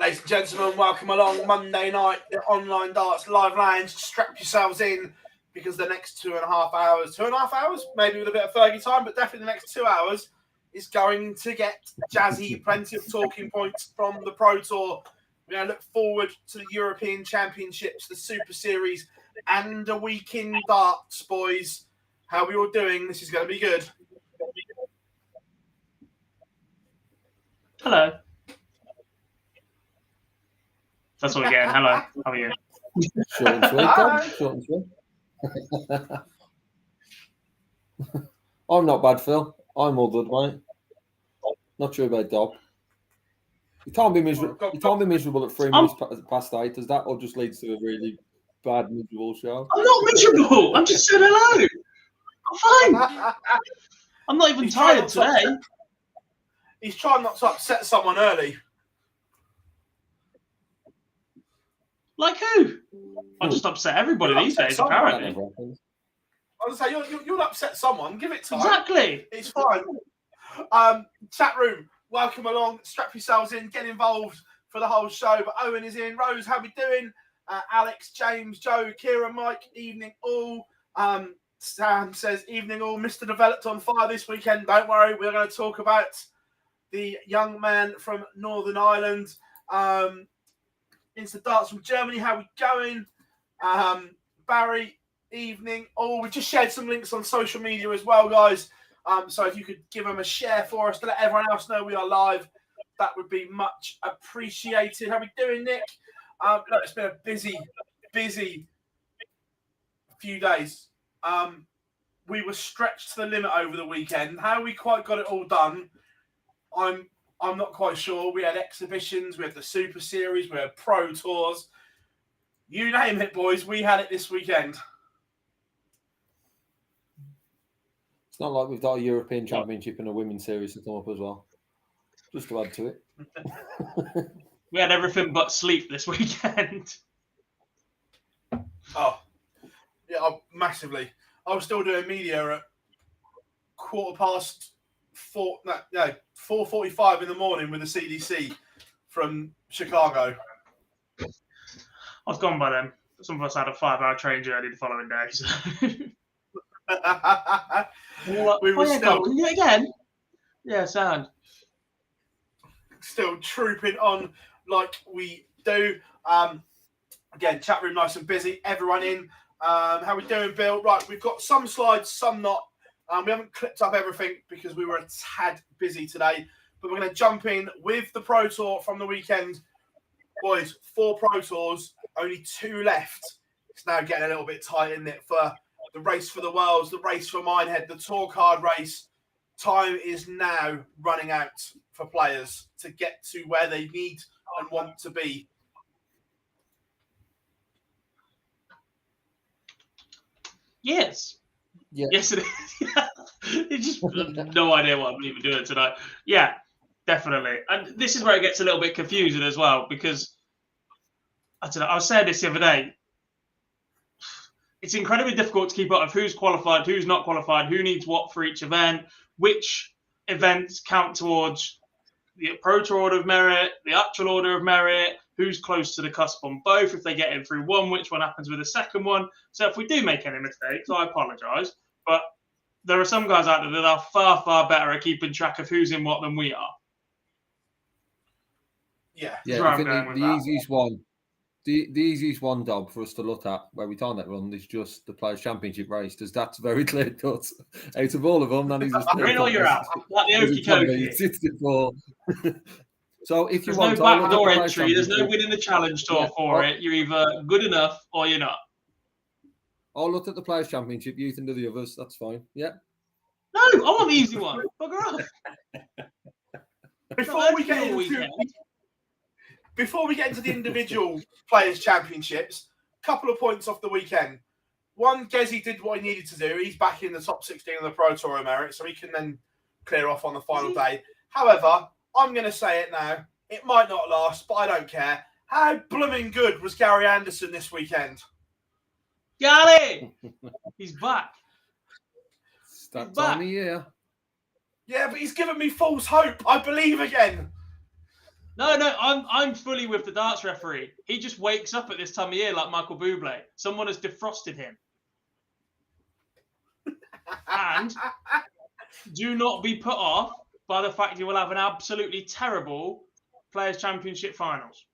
Ladies and gentlemen, welcome along Monday night, the online darts live lounge. Strap yourselves in because the next 2.5 hours, maybe with a bit of Fergie time, but definitely the next 2 hours is going to get jazzy. Plenty of talking points from the Pro Tour. We're going to look forward to the European Championships, the Super Series, and a week in darts, boys. How are we all doing? This is going to be good. Hello. That's all we're getting. Hello. How are you? Short and sweet, Tom. Short and sweet. I'm not bad, Phil. I'm all good, mate. Not sure about Dob. You can't be miserable. You can't be miserable at 3 minutes past 8. Does that, or just leads to a really bad, miserable show? I'm not miserable. I'm just saying hello. I'm fine. I'm not even tired today. He's trying not to upset someone early. Like who? I'll just upset everybody these days, apparently. I was going to say, you'll upset someone. Give it time. Exactly. It's fine. Chat room, welcome along. Strap yourselves in. Get involved for the whole show. But Owen is in. Rose, how we doing? Alex, James, Joe, Kira, Mike, evening all. Sam says, evening all. Mr. Developed on fire this weekend. Don't worry. We're going to talk about the young man from Northern Ireland. Into darts from Germany. How we going? Barry, evening. Oh, we just shared some links on social media as well, guys. So if you could give them a share for us to let everyone else know we are live, that would be much appreciated. How we doing, Nick? Look, it's been a busy few days. We were stretched to the limit over the weekend. How we quite got it all done, I'm not quite sure. We had exhibitions, we had the Super Series, we had Pro Tours. You name it, boys. We had it this weekend. It's not like we've got a European Championship and a Women's Series to come up as well. Just to add to it. We had everything but sleep this weekend. Oh, yeah, massively. I was still doing media at 4:45 in the morning with the CDC from Chicago. I was gone by then. Some of us had a 5-hour train journey the following day. So. We were still. Can you do it again? Yeah, sound. Still trooping on like we do. Again, chat room nice and busy. Everyone in. How we doing, Bill? Right, we've got some slides, some not. We haven't clipped up everything because we were a tad busy today, but we're going to jump in with the Pro Tour from the weekend. Boys, 4 Pro Tours, only 2 left. It's now getting a little bit tight, isn't it, for the race for the Worlds, the race for Whitehead, the tour card race. Time is now running out for players to get to where they need and want to be. Yes. Yeah. Yes, it is. It's just no idea what I'm even doing tonight. Yeah, definitely. And this is where it gets a little bit confusing as well, because I don't know. I was saying this the other day. It's incredibly difficult to keep up of who's qualified, who's not qualified, who needs what for each event, which events count towards the Pro Tour Order of Merit, the actual Order of Merit, who's close to the cusp on both. If they get in through one, which one happens with the second one? So if we do make any mistakes, I apologise. But there are some guys out there that are far, far better at keeping track of who's in what than we are. Yeah. I think the easiest one, the easiest one, Dob, for us to look at where we can't run is just the Players' Championship race, because that's very clear cut. Out of all of them, that is just you're in or you're out. Like the okie dokie. It's for. So if there's you want, no backdoor entry, there's no winning the challenge tour for it. You're either good enough or you're not. I'll look at the Players' Championship. You can do the others. That's fine. Yeah. No, I want the easy one. Bugger off. Before we get into the individual Players' Championships, a couple of points off the weekend. One, Gezi did what he needed to do. He's back in the top 16 of the Pro Tour of Merit, so he can then clear off on the final day. However, I'm going to say it now. It might not last, but I don't care. How blooming good was Gary Anderson this weekend? Gary! He's back. It's that time of year. Yeah, but he's given me false hope. I believe again. No, I'm fully with the darts referee. He just wakes up at this time of year like Michael Bublé. Someone has defrosted him. And do not be put off by the fact you will have an absolutely terrible Players' Championship finals.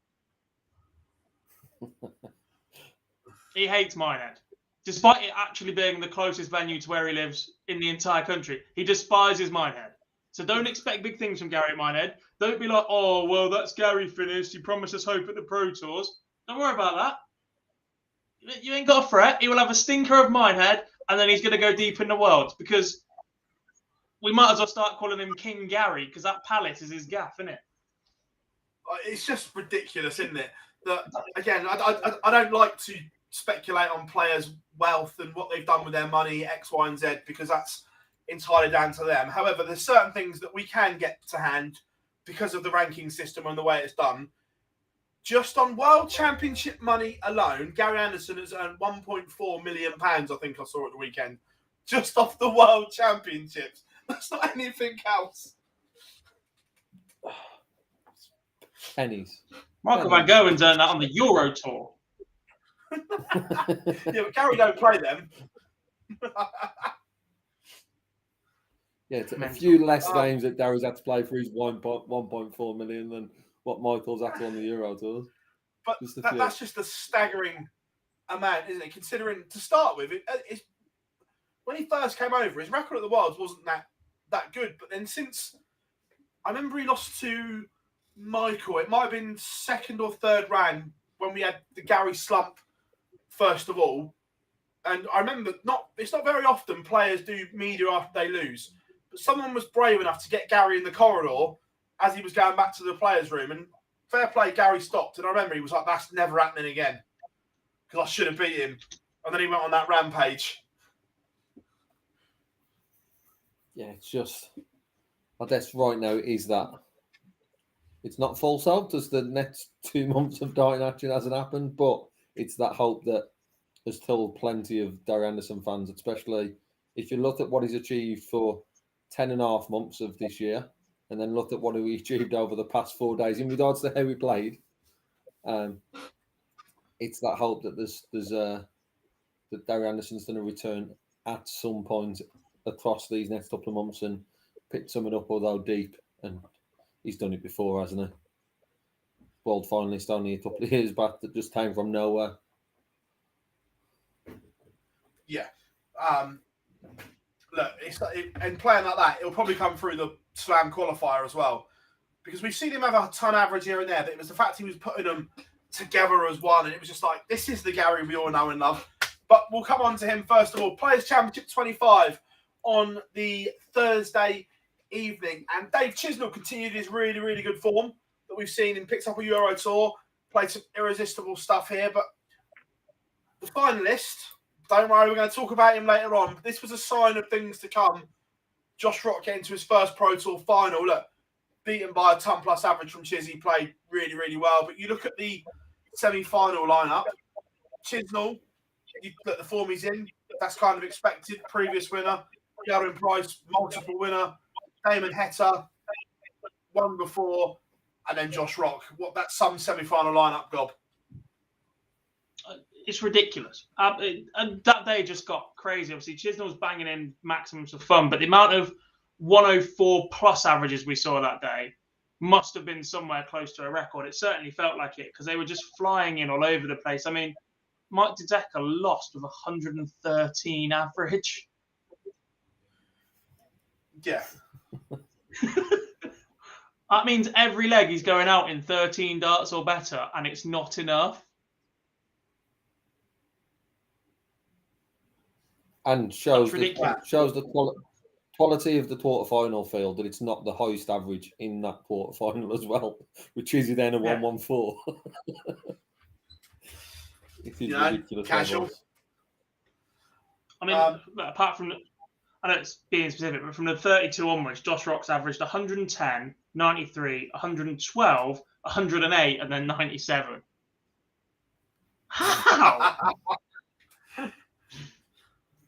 He hates Minehead. Despite it actually being the closest venue to where he lives in the entire country, he despises Minehead. So don't expect big things from Gary at Minehead. Don't be like, oh, well, that's Gary finished. He promised us hope at the Pro Tours. Don't worry about that. You ain't got a fret. He will have a stinker of Minehead, and then he's going to go deep in the world, because we might as well start calling him King Gary, because that palace is his gaff, isn't it? It's just ridiculous, isn't it? That, again, I don't like to speculate on players' wealth and what they've done with their money, X, Y, and Z, because that's entirely down to them. However, there's certain things that we can get to hand because of the ranking system and the way it's done. Just on World Championship money alone, Gary Anderson has earned £1.4 million, I think I saw at the weekend, just off the World Championships. That's not anything else. Pennies. Michael Van Gowen's earned that on the Euro Tour. Yeah, but Gary don't play them. Yeah, it's a few less games that Gary's had to play for his 1.4 million than what Michael's had to on the Euro Tours. But that's just a staggering amount, isn't it? Considering, to start with, when he first came over, his record at the Worlds wasn't that good. But then since, I remember he lost to Michael. It might have been second or third round when we had the Gary slump first of all. And I remember it's not very often players do media after they lose. But someone was brave enough to get Gary in the corridor as he was going back to the players' room. And fair play, Gary stopped. And I remember he was like, that's never happening again, because I should have beat him. And then he went on that rampage. Yeah, it's just, I guess right now is that it's not full sold as the next 2 months of darting action hasn't happened, but it's that hope that there's still plenty of Gary Anderson fans, especially if you look at what he's achieved for 10.5 months of this year, and then look at what he achieved over the past 4 days in regards to how he played. It's that hope that that Gary Anderson's going to return at some point across these next couple of months and pick something up, although deep. And he's done it before, hasn't he? World finalist only a couple of years back that just came from nowhere. Yeah. Look, and playing like that, it'll probably come through the Slam qualifier as well. Because we've seen him have a ton average here and there, but it was the fact he was putting them together as one, and it was just like, this is the Gary we all know and love. But we'll come on to him first of all. Players' Championship 25 on the Thursday evening. And Dave Chisnell continued his really, really good form that we've seen him. Picked up a Euro Tour, played some irresistible stuff here. But the finalist, don't worry, we're going to talk about him later on. This was a sign of things to come. Josh Rock getting to his first Pro Tour final. Look, beaten by a ton plus average from Chiz. He played really, really well. But you look at the semi-final lineup, Chisnell, you look at the form he's in, that's kind of expected. Previous winner, Gavin Price, multiple winner, Damon Heta, one before, and then Josh Rock. That's some semi-final lineup, Gob. It's ridiculous. And that day just got crazy. Obviously, Chisnell was banging in maximums of fun, but the amount of 104 plus averages we saw that day must have been somewhere close to a record. It certainly felt like it, because they were just flying in all over the place. I mean, Mike Dedecker lost with 113 average. Yeah. That means every leg he's going out in 13 darts or better, and it's not enough. And shows the quality of the quarterfinal field, that it's not the highest average in that quarterfinal as well, which is then a 114. It is ridiculous. Casual. I mean, apart from, I know it's being specific, but from the 32 onwards, Josh Rock's averaged 110, 93, 112, 108, and then 97. How?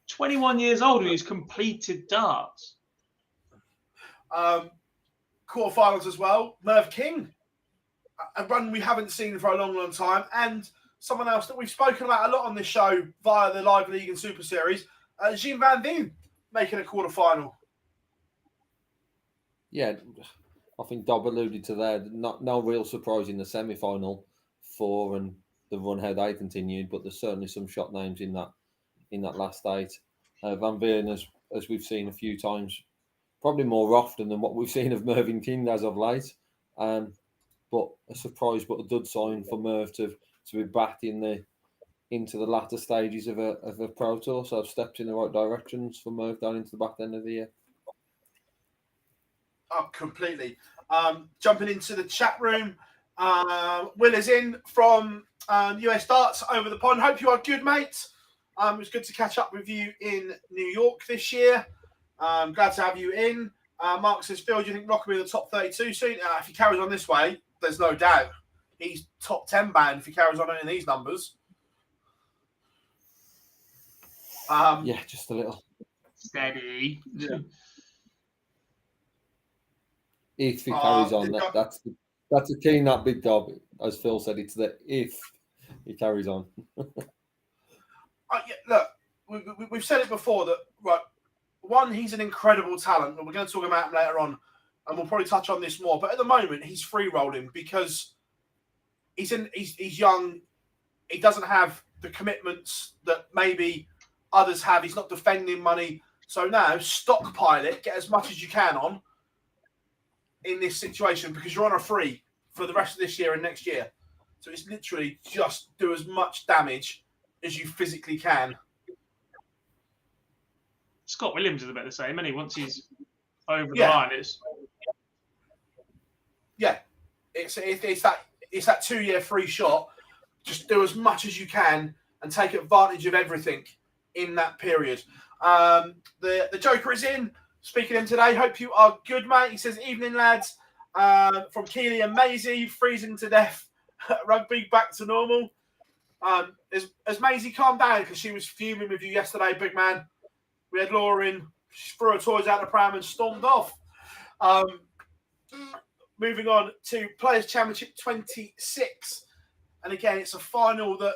21 years old and he's completed darts. Quarterfinals as well. Merv King a run we haven't seen for a long, long time, and someone else that we've spoken about a lot on this show via the Live League and Super Series, Jean Van Veen making a quarter-final. Yeah, I think Dob alluded to there. No real surprise in the semi-final for and the run how they continued, but there's certainly some shot names in that last 8. Van Veen, as we've seen a few times, probably more often than what we've seen of Mervyn King as of late. But a surprise, but a good sign for Merv to be back into the latter stages of a Pro Tour. So I've stepped in the right directions for Merv down into the back end of the year. Oh, completely. Jumping into the chat room, Will is in from US Darts over the pond. Hope you are good, mate. It was good to catch up with you in New York this year. Glad to have you in. Mark says, Phill, do you think Rock will be the top 32 soon? If he carries on this way, there's no doubt. He's top 10 band if he carries on in these numbers. Yeah, just a little. Steady. Yeah. If he carries on, that's the key in that big job. As Phill said, it's the if he carries on. Look, we've said it before that, right, one, he's an incredible talent, and we're going to talk about him later on, and we'll probably touch on this more. But at the moment, he's free rolling because he's young. He doesn't have the commitments that maybe others have. He's not defending money. So now, stockpile it, get as much as you can on in this situation because you're on a free for the rest of this year and next year. So it's literally just do as much damage as you physically can. Scott Williams is a bit the same, isn't he? Once he's over the line, it's that 2-year free shot. Just do as much as you can and take advantage of everything in that period. The Joker is in. Speaking in today, hope you are good, mate. He says, evening, lads. From Keeley and Maisie, freezing to death. Rugby back to normal. As Maisie calmed down because she was fuming with you yesterday, big man. We had Laura in. She threw her toys out the pram and stormed off. Moving on to Players' Championship 26. And again, it's a final that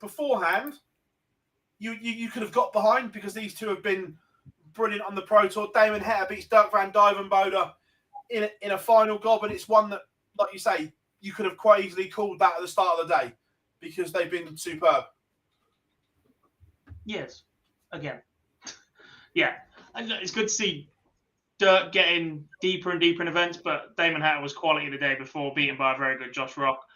beforehand you could have got behind because these two have been brilliant on the Pro Tour. Damon Hetta beats Dirk van Duijvenbode in a final gob, and it's one that, like you say, you could have quite easily called that at the start of the day because they've been superb. Yes, again. Yeah, and it's good to see Dirk getting deeper and deeper in events, but Damon Hetta was quality the day before, beaten by a very good Josh Rock.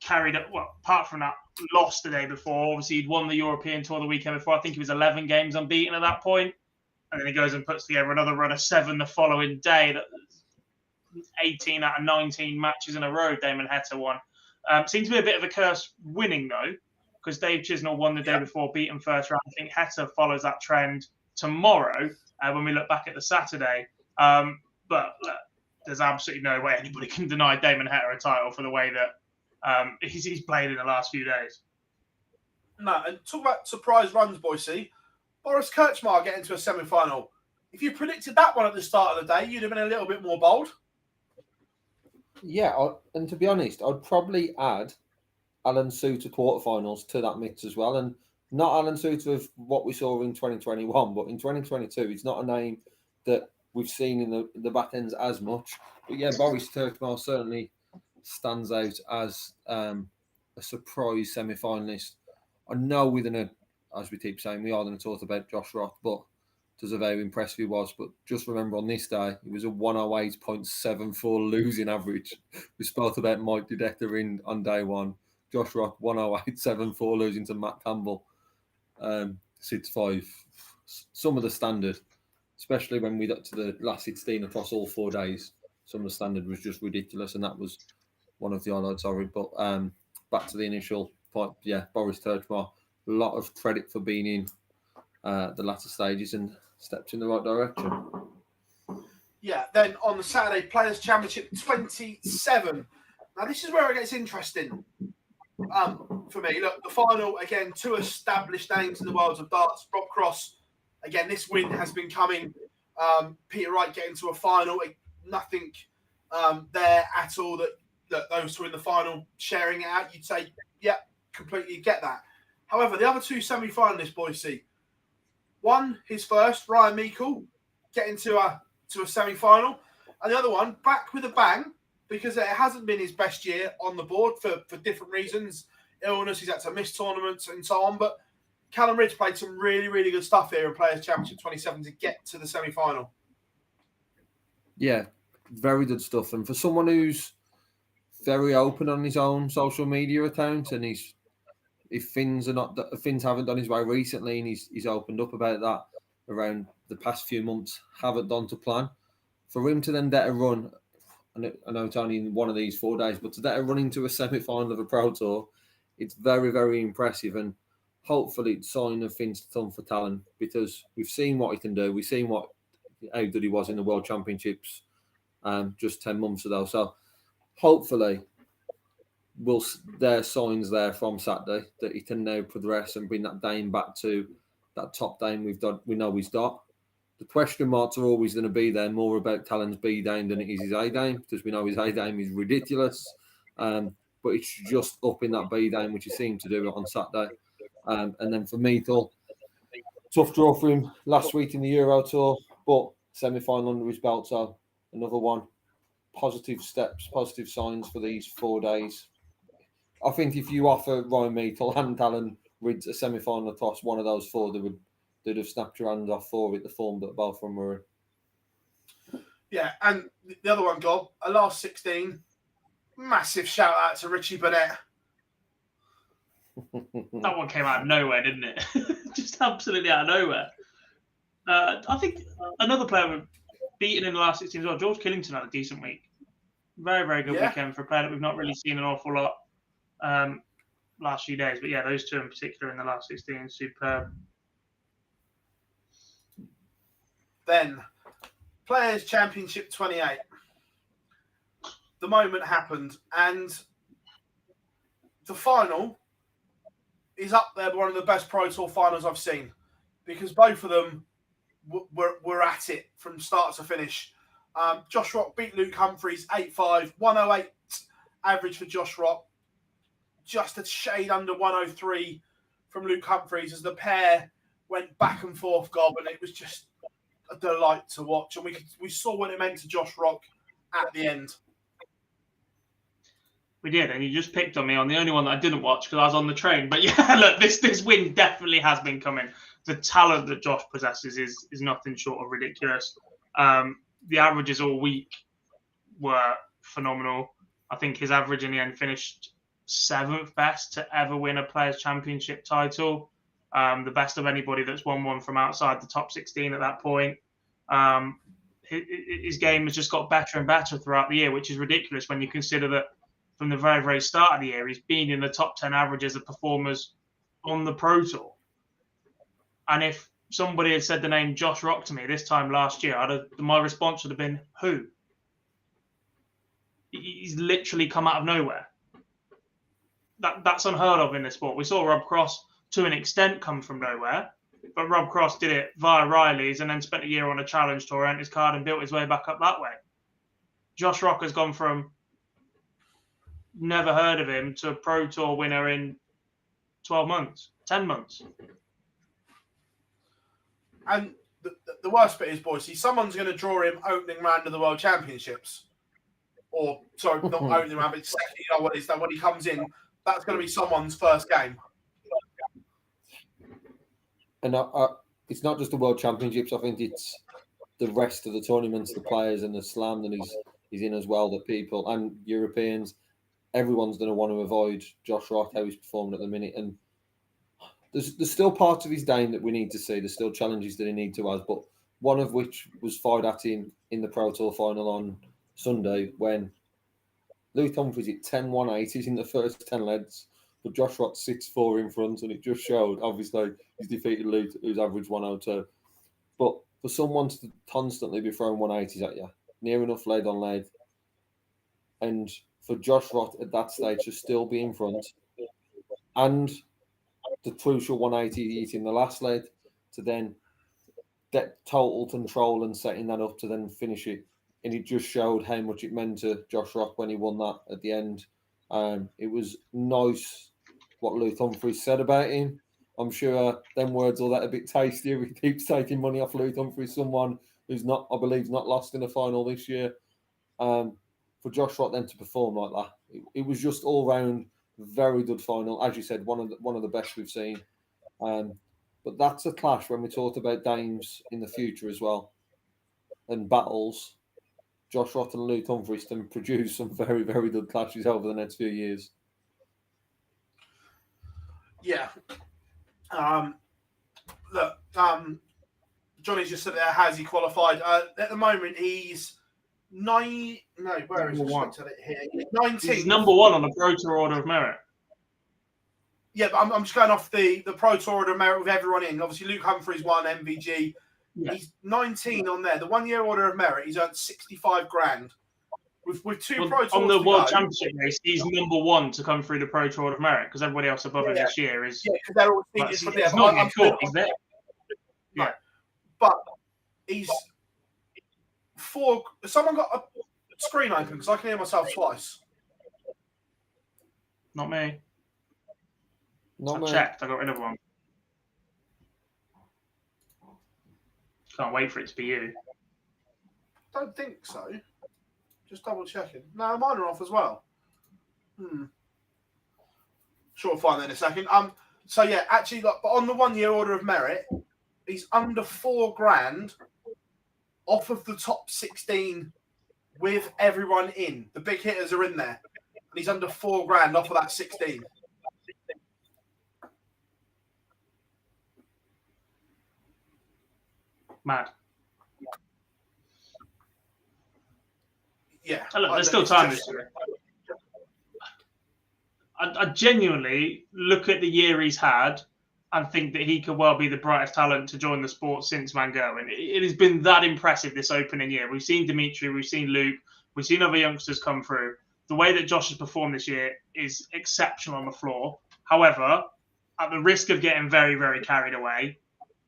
Carried up, well, apart from that, lost the day before. Obviously, he'd won the European Tour the weekend before. I think he was 11 games unbeaten at that point. And then he goes and puts together another run of 7 the following day. That 18 out of 19 matches in a row Damon Hetta won. Seems to be a bit of a curse winning, though, because Dave Chisnell won the day before, beaten first round. I think Hetta follows that trend tomorrow when we look back at the Saturday. But there's absolutely no way anybody can deny Damon Hetta a title for the way that he's played in the last few days. No, and talk about surprise runs, Boise. Boris Kirchmar getting to a semi-final. If you predicted that one at the start of the day, you'd have been a little bit more bold. Yeah, and to be honest, I'd probably add Alan Suter quarterfinals to that mix as well. And not Alan Suter of what we saw in 2021, but in 2022, it's not a name that we've seen in the back ends as much. But yeah, Boris Kirchmar certainly stands out as a surprise semi-finalist. I know as we keep saying, we are going to talk about Josh Rock, but to how impressive he was. But just remember on this day, it was a 108.74 losing average. We spoke about Mike Didector on day one. Josh Rock, 108.74 losing to Matt Campbell. 6-5. Some of the standard, especially when we got to the last 16 across all 4 days, some of the standard was just ridiculous, and that was one of the highlights of it. But back to the initial point, yeah, Boris Kirchmar, a lot of credit for being in the latter stages and stepped in the right direction. Yeah, then on the Saturday, Players' Championship 27. Now, this is where it gets interesting for me. Look, the final, again, 2 established names in the world of darts. Rob Cross, again, this win has been coming. Peter Wright getting to a final. Nothing there at all that look, those two in the final sharing it out, you'd say, yeah, completely get that. However, the other two semi-finalists, Boise, one, his first, Ryan Meikle, getting to a semi-final, and the other one, back with a bang, because it hasn't been his best year on the board for different reasons, illness, he's had to miss tournaments and so on, but Callum Ridge played some really, really good stuff here in Players' Championship 27 to get to the semi-final. Yeah, very good stuff. And for someone who's very open on his own social media account, and if things haven't done his way recently, and he's opened up about that around the past few months, haven't done to plan. For him to then get a run, I know it's only in one of these 4 days, but to get a run into a semi-final of a Pro Tour, it's very, very impressive. And hopefully it's a sign of things to come for talent, because we've seen what he can do. We've seen how good he was in the World Championships just 10 months ago. So hopefully there are signs there from Saturday that he can now progress and bring that Dane back to that top Dane we know he's got. The question marks are always going to be there, more about Talon's B Dame than it is his A Dame, because we know his A Dame is ridiculous. But it's just up in that B Dame, which he seemed to do on Saturday. And then for Meikle, tough draw for him last week in the Euro Tour, but semi-final under his belt. So another one. Positive steps, positive signs for these 4 days. I think if you offer Ryan Meikle and Talon Ridge a semi-final across one of those 4, they'd have snapped your hands off for it, the form that both of them were in. Yeah, and the other one, Gob, a last 16, massive shout out to Richie Burnett. That one came out of nowhere, didn't it? Just absolutely out of nowhere. I think another player beaten in the last 16 as well, George Killington had a decent week. Very, very good weekend for a player that we've not really seen an awful lot last few days. But yeah, those two in particular in the last 16, superb. Then, Players' Championship 28. The moment happened, and the final is up there, one of the best Pro Tour finals I've seen, because both of them were at it from start to finish. Josh Rock beat Luke Humphreys 8-5, 108 average for Josh Rock, just a shade under 103 from Luke Humphreys as the pair went back and forth, Gob, and it was just a delight to watch. And we saw what it meant to Josh Rock at the end. We did, and you just picked on me on the only one that I didn't watch because I was on the train. But yeah, look, this win definitely has been coming. The talent that Josh possesses is nothing short of ridiculous. The averages all week were phenomenal. I think his average in the end finished 7th best to ever win a Players' Championship title. The best of anybody that's won one from outside the top 16 at that point. His game has just got better and better throughout the year, which is ridiculous when you consider that from the very, very start of the year, he's been in the top 10 averages of performers on the Pro Tour. And if somebody had said the name Josh Rock to me this time last year, my response would have been, who? He's literally come out of nowhere. That's unheard of in this sport. We saw Rob Cross, to an extent, come from nowhere. But Rob Cross did it via Riley's and then spent a year on a challenge tour, earned his card and built his way back up that way. Josh Rock has gone from never heard of him to a Pro Tour winner in 12 months, 10 months. And the worst bit is, boys, someone's going to draw him opening round of the World Championships. Or, sorry, not opening round, but second, when he comes in, that's going to be someone's first game. And it's not just the World Championships. I think it's the rest of the tournaments, the players and the slam that he's in as well, that people and Europeans, everyone's going to want to avoid Josh Rock, how he's performed at the minute. And there's still parts of his game that we need to see. There's still challenges that he needs to have, but one of which was fired at him in the Pro Tour final on Sunday when Luke Humphreys hit 10 180s in the first 10 legs, but Josh Rock 6-4 in front, and it just showed, obviously, he's defeated Luke, who's averaged 102. But for someone to constantly be throwing 180s at you, near enough lead on lead, and for Josh Rock at that stage to still be in front, and the crucial 180 heat in the last leg, to then get total control and setting that up to then finish it and it just showed how much it meant to Josh Rock when he won that at the end. It was nice what Luke Humphries said about him. I'm sure them words will that a bit tastier. He keeps taking money off Luke Humphries, someone who's not, I believe, not lost in a final this year. For Josh Rock then to perform like that, it was just all round very good final. As you said, one of the best we've seen. But that's a clash when we talked about games in the future as well, and battles. Josh Rock and Luke Humphries can produce some very, very good clashes over the next few years. Yeah. Look, Johnny's just said there, has he qualified? At the moment, he's where is it here? 19. He's number 1 on the Pro Tour Order of Merit. Yeah, but I'm just going off the Pro Tour Order of Merit with everyone in. Obviously, Luke Humphries won MVG. Yeah. He's 19 on there. The 1 year Order of Merit, he's earned 65 grand. With two Pro Tours on the World Championship race, he's number 1 to come through the Pro Tour Order of Merit because everybody else above him this year is. Yeah, because they're all seniors from there. He's there. Yeah, but he's 4. Someone got a screen open because I can hear myself twice. Not me. I checked. I got rid of one. Can't wait for it to be you. Don't think so. Just double checking. No, mine are off as well. Sure, we'll find that in a second. So yeah, actually, but on the 1 year Order of Merit, he's under 4 grand off of the top 16 with everyone in. The big hitters are in there, and he's under 4 grand off of that 16. Mad. Yeah. Look, there's still time this year. I genuinely look at the year he's had and think that he could well be the brightest talent to join the sport since Van Gogh. And it has been that impressive this opening year. We've seen Dimitri, we've seen Luke, we've seen other youngsters come through. The way that Josh has performed this year is exceptional on the floor. However, at the risk of getting very, very carried away,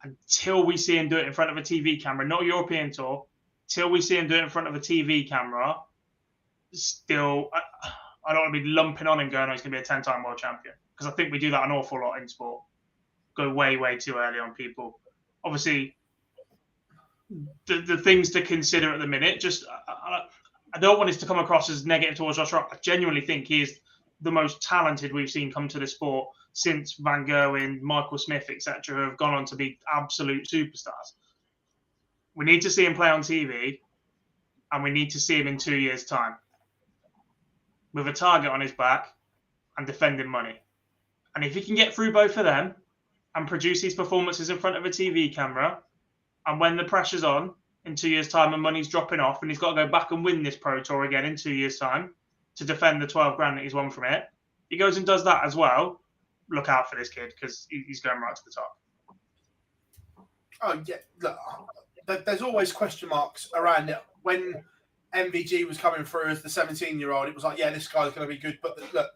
until we see him do it in front of a TV camera, not a European tour, till we see him do it in front of a TV camera, still, I don't want to be lumping on him going, he's going to be a 10-time world champion. Because I think we do that an awful lot in sport. Go way, way too early on people. Obviously, the things to consider at the minute, just I don't want this to come across as negative towards Josh Rock. I genuinely think he is the most talented we've seen come to the sport since Van Gogh and Michael Smith, etc., who have gone on to be absolute superstars. We need to see him play on TV, and we need to see him in 2 years' time with a target on his back and defending money. And if he can get through both of them and produce these performances in front of a TV camera, and when the pressure's on in 2 years' time and money's dropping off and he's got to go back and win this Pro Tour again in 2 years' time to defend the 12 grand that he's won from it, he goes and does that as well. Look out for this kid because he's going right to the top. Oh, yeah. Look, there's always question marks around it. When MVG was coming through as the 17-year-old, it was like, yeah, this guy's going to be good. But look,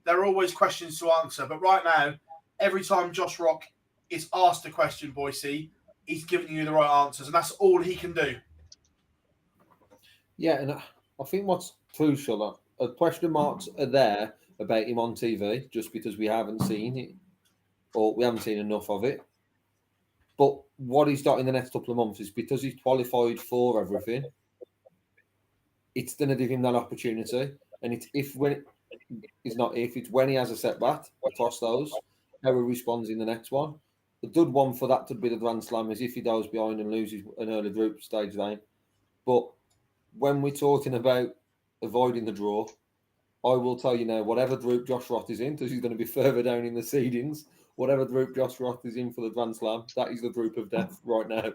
there are always questions to answer. But right now, every time Josh Rock is asked a question, Boise, he's giving you the right answers. And that's all he can do. Yeah, and I think what's crucial, question marks are there about him on TV just because we haven't seen it or we haven't seen enough of it. But what he's got in the next couple of months is because he's qualified for everything, it's going to give him that opportunity. And it's when he has a setback across those, how he responds in the next one. The good one for that to be the Grand Slam is if he goes behind and loses an early group stage game. But when we're talking about avoiding the draw, I will tell you now, whatever group Josh Roth is in, because he's going to be further down in the seedings, whatever group Josh Roth is in for the Grand Slam, that is the group of death right now.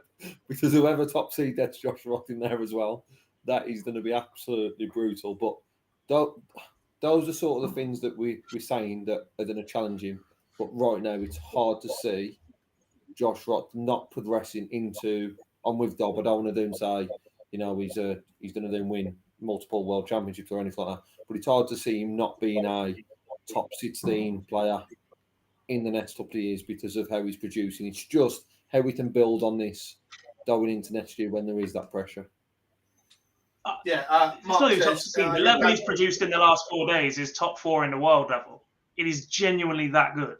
Because whoever top seed gets Josh Roth in there as well, that is going to be absolutely brutal. But those are sort of the things that we're saying that are going to challenge him. But right now, it's hard to see Josh Roth not progressing into, I'm with Dob, I don't want to do him say, he's going to then win multiple world championships or anything like that. But it's hard to see him not being a top 16 player in the next couple of years because of how he's producing. It's just how we can build on this going into next year when there is that pressure. It's not even top 16. The level he's produced in the last 4 days is top 4 in the world level. It is genuinely that good.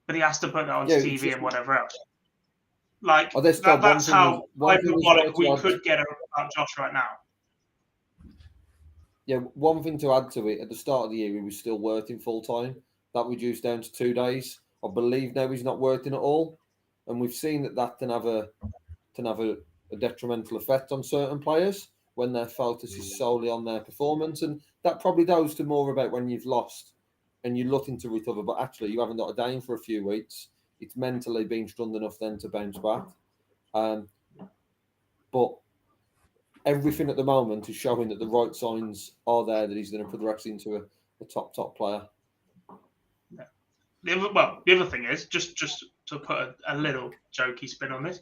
But he has to put that on TV and whatever else. Like, that's how hyperbolic we could get about Josh right now. Yeah, one thing to add to it, at the start of the year, he was still working full-time. That reduced down to 2 days. I believe now he's not working at all. And we've seen that can have a detrimental effect on certain players when their focus is solely on their performance. And that probably goes to more about when you've lost and you're looking to recover, but actually you haven't got a game for a few weeks. It's mentally been strong enough then to bounce back. But everything at the moment is showing that the right signs are there that he's going to progress into a top player. Yeah. The other thing is, just to put a little jokey spin on this,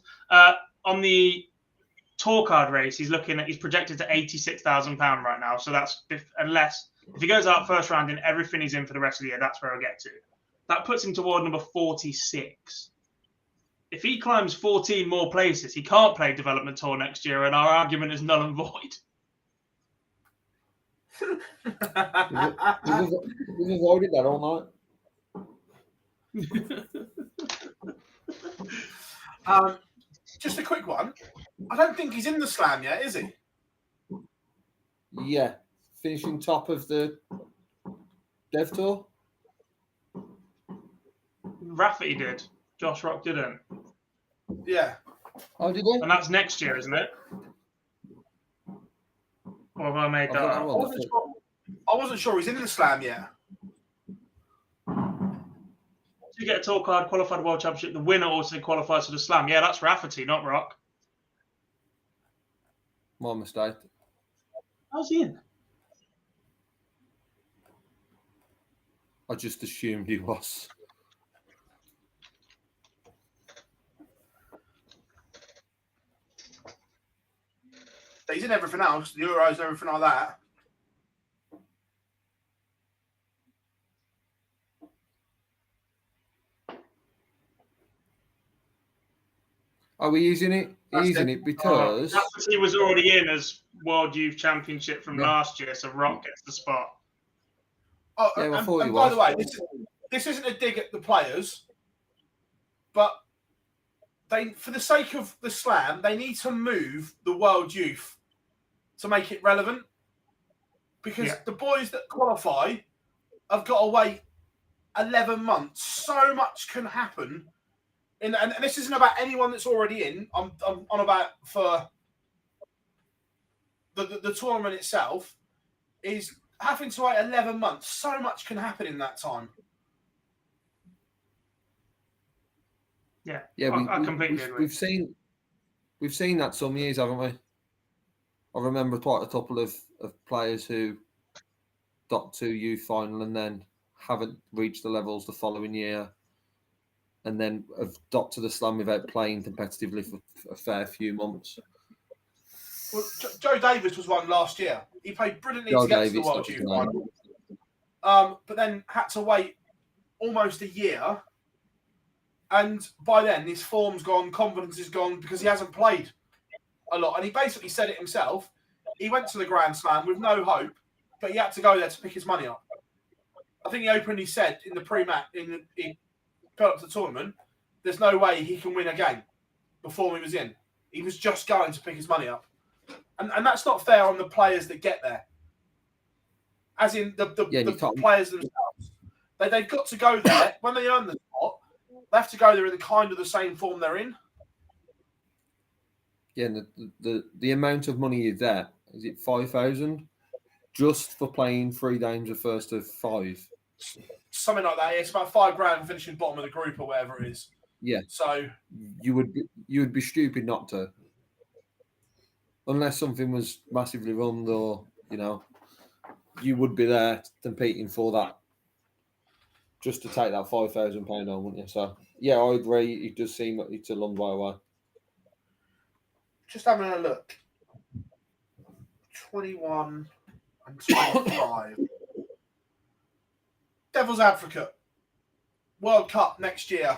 on the tour card race, he's projected to £86,000 right now. So that's if he goes out first round in everything he's in for the rest of the year, that's where I'll get to. That puts him toward number 46. If he climbs 14 more places, he can't play development tour next year, and our argument is null and void. We've avoided that all night. Just a quick one. I don't think he's in the slam yet, is he? Yeah. Finishing top of the Dev Tour? Rafferty did. Josh Rock didn't. Yeah. Oh, did he? And that's next year, isn't it? Or have I made that up? I wasn't sure he's in the slam yet. You get a tour card, qualified World Championship. The winner also qualifies for the slam. Yeah, that's Rafferty, not Rock. My mistake. How's he in? I just assumed he was. He's in everything else, the Euros and everything like that. Are we using it? Using it because he was already in as World Youth Championship from last year, so Rock gets the spot. Oh, yeah, and by the way, this isn't a dig at the players, but for the sake of the slam, they need to move the World Youth to make it relevant, because the boys that qualify have got to wait 11 months. So much can happen. And this isn't about anyone that's already in. I'm on about for the tournament itself is having to wait 11 months. So much can happen in that time. Yeah, I completely agree. We've seen that some years, haven't we? I remember quite a couple of players who got to youth final and then haven't reached the levels the following year, and then have got to the slam without playing competitively for a fair few months. Well, Joe Davis was one last year. He played brilliantly to get to the World Youth final. But then had to wait almost a year. And by then, his form's gone, confidence is gone, because he hasn't played a lot. And he basically said it himself. He went to the Grand Slam with no hope, but he had to go there to pick his money up. I think he openly said in the pre-match, he got up to the tournament, there's no way he can win a game before he was in. He was just going to pick his money up. And that's not fair on the players that get there. As in the players themselves. They've got to go there. When they earn the spot, they have to go there in kind of the same form they're in. Yeah, and the amount of money is there. Is it 5,000 just for playing 3 games of first of 5? Something like that. It's about $5,000 finishing bottom of the group or whatever it is. Yeah. So you would be stupid not to, unless something was massively wrong, or you would be there competing for that, just to take that £5,000 on, wouldn't you? So yeah, I agree. It does seem like it's a long way away. Just having a look. 21 and 25. Devil's advocate. World Cup next year.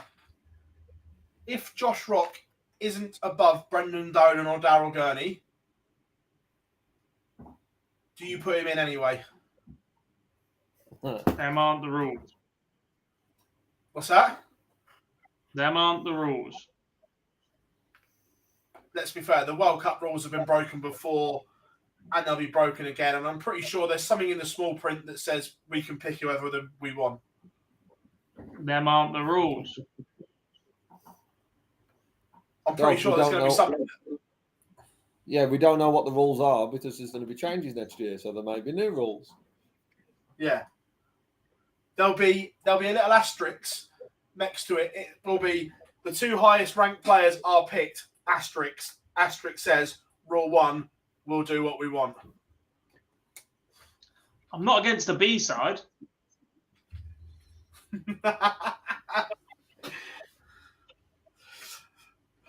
If Josh Rock isn't above Brendan Dolan or Daryl Gurney, do you put him in anyway? Them aren't the rules. What's that? Them aren't the rules. Let's be fair, the World Cup rules have been broken before and they'll be broken again. And I'm pretty sure there's something in the small print that says we can pick whoever we want. Them aren't the rules. I'm pretty sure there's going to be something. Yeah, we don't know what the rules are because there's going to be changes next year, so there may be new rules. Yeah. There'll be a little asterisk next to it. It will be the 2 highest ranked players are picked. Asterisk says rule 1, we'll do what we want. I'm not against the B side.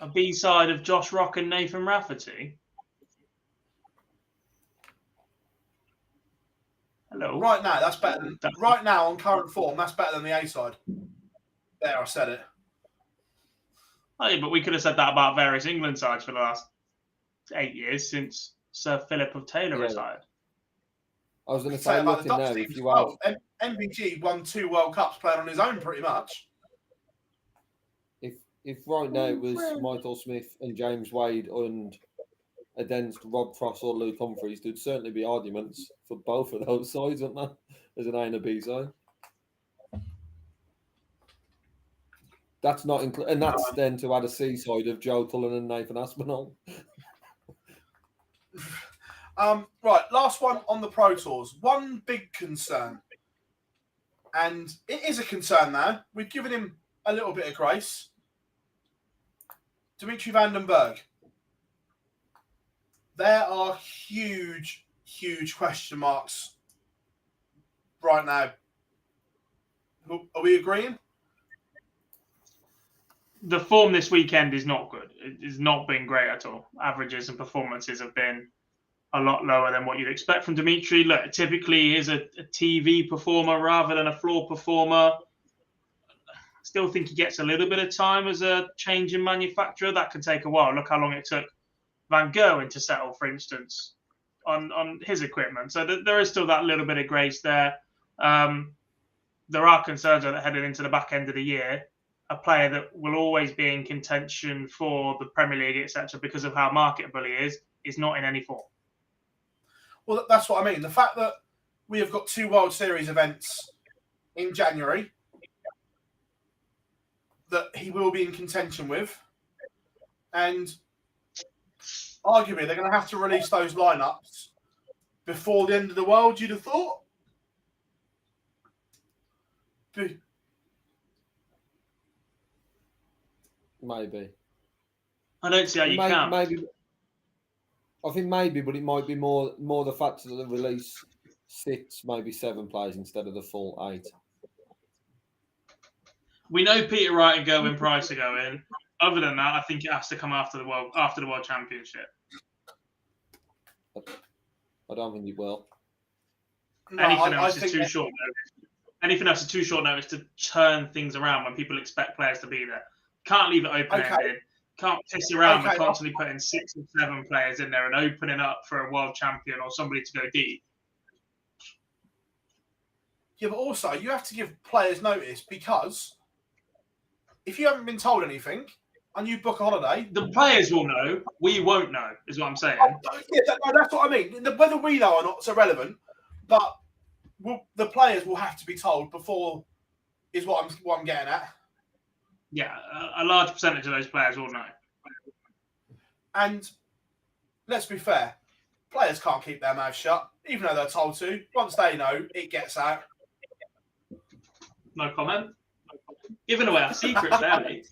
A B side of Josh Rock and Nathan Rafferty. Hello. Right now, that's better than right now on current form. That's better than the A side. There, I said it. Oh, yeah, but we could have said that about various England sides for the last 8 years since Sir Philip of Taylor retired. I was going to say, looking now, if you have MVG won 2 World Cups playing on his own, pretty much. If right now it was Michael Smith and James Wade and against Rob Cross or Luke Humphreys, there'd certainly be arguments for both of those sides, wouldn't there? As an A and a B side. That's not and that's then to add a C side of Joe Cullen and Nathan Aspinall. Right, last one on the Pro Tours. One big concern, and it is a concern now. We've given him a little bit of grace. Dimitri van den Bergh. There are huge, huge question marks right now. Are we agreeing? The form this weekend is not good. It's not been great at all. Averages and performances have been a lot lower than what you'd expect from Dimitri. Look, typically he is a TV performer rather than a floor performer. Still think he gets a little bit of time as a change in manufacturer. That can take a while. Look how long it took Van Gerwen to settle, for instance, on his equipment. So there is still that little bit of grace there. There are concerns that headed into the back end of the year. A player that will always be in contention for the Premier League, etc., because of how marketable he is not in any form. Well, that's what I mean. The fact that we have got 2 World Series events in January that he will be in contention with, and arguably they're going to have to release those lineups before the end of the world, you'd have thought. Maybe. I don't see how you can. Maybe. I think maybe, but it might be more the fact that the release 6, maybe 7 players instead of the full 8. We know Peter Wright and Gerwyn Price are going. Other than that, I think it has to come after the World Championship. I don't think it will. No, Anything else is too short notice. Anything else is too short notice to turn things around when people expect players to be there. Can't leave it open-ended. Okay. Can't piss around with constantly putting 6 or 7 players in there and opening up for a world champion or somebody to go deep. Yeah, but also you have to give players notice, because if you haven't been told anything and you book a holiday, the players will know. We won't know, is what I'm saying. Yeah, that's what I mean. Whether we know or not is irrelevant, but the players will have to be told before, is what I'm getting at. Yeah, a large percentage of those players will know. And let's be fair, players can't keep their mouths shut, even though they're told to. Once they know, it gets out. No comment. Giving away our secrets there, mate.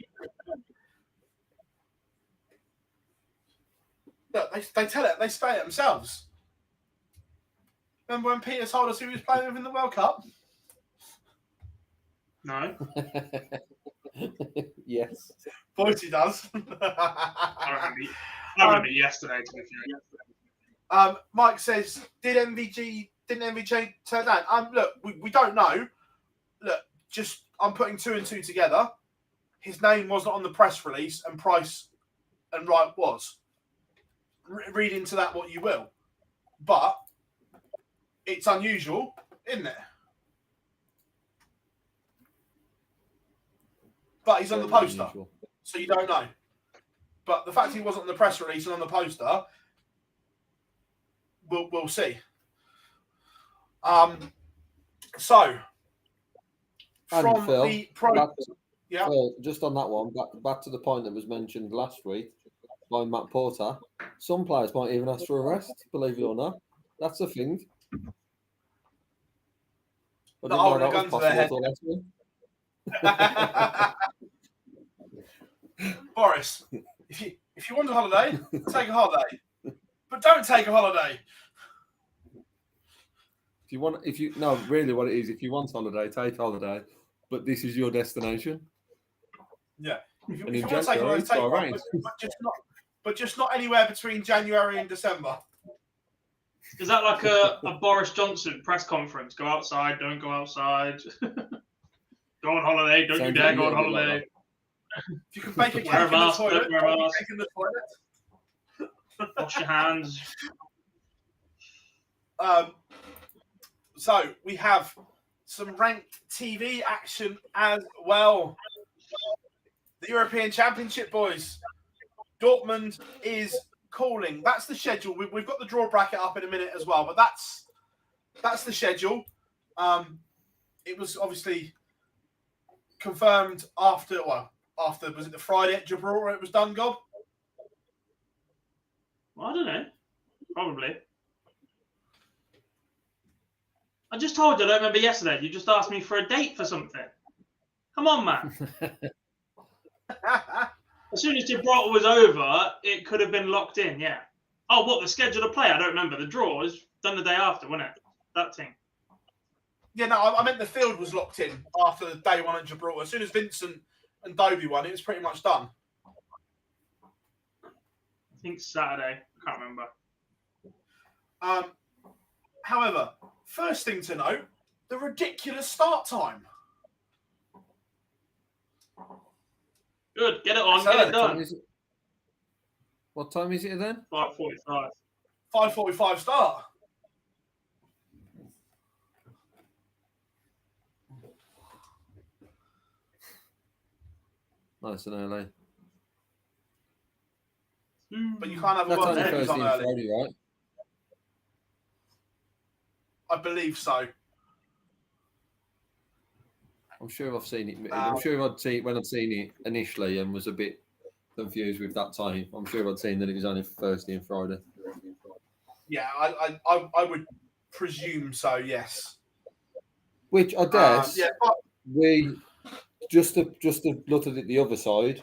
Look, they tell it, they say it themselves. Remember when Peter told us who he was playing with in the World Cup? No. Yes. Of course he does. I remember yesterday, to be fair. Mike says, didn't MVG turn down? Look, we don't know. Look, just I'm putting 2 and 2 together. His name wasn't on the press release, and Price and Wright was. Read into that what you will. But it's unusual, isn't it? But he's on the poster, Unusual. so you don't know. But the fact he wasn't on the press release and on the poster, we'll see. So, from Phil, the pro... Yeah. Phil, just on that one, back to the point that was mentioned last week by Matt Porter, some players might even ask for a rest, believe it or not. That's a thing. I didn't know that was possible until last week. Boris, if you want a holiday, take a holiday. But don't take a holiday. Really what it is, if you want holiday, take holiday. But this is your destination. Yeah. If you want to January, take holiday, take one, but just not anywhere between January and December. Is that like a Boris Johnson press conference? Go outside, don't go outside. Go on holiday, don't you dare go on holiday. If you can bake a cake Wear a in the mask, toilet, don't wear a mask. cake in the toilet. Wash your hands. So we have some ranked TV action as well. The European Championship, boys. Dortmund is calling. That's the schedule. We've got the draw bracket up in a minute as well, but that's the schedule. It was obviously confirmed after was it the Friday at Gibraltar it was done, Gob? Well, I don't know. Probably. I just told you, I don't remember yesterday. You just asked me for a date for something. Come on, man. As soon as Gibraltar was over, it could have been locked in, yeah. Oh, what, the schedule of play? I don't remember. The draw was done the day after, wasn't it? That thing. Yeah, no, I meant the field was locked in after day one at Gibraltar. As soon as Vincent and Dobie won, it was pretty much done. I think Saturday. I can't remember. However, first thing to note, the ridiculous start time. Good. Get it on. Get it done. What time is it then? 5:45. 5:45 start. Nice and early. But you can't have a That's World only Series Thursday on and early. Friday, right? I believe so. I'm sure I've seen it. I'm sure when I'd seen it initially and was a bit confused with that time. I'm sure I'd seen that it was only Thursday and Friday. Yeah, I would presume so. Yes. Which I guess but we just to look at it the other side.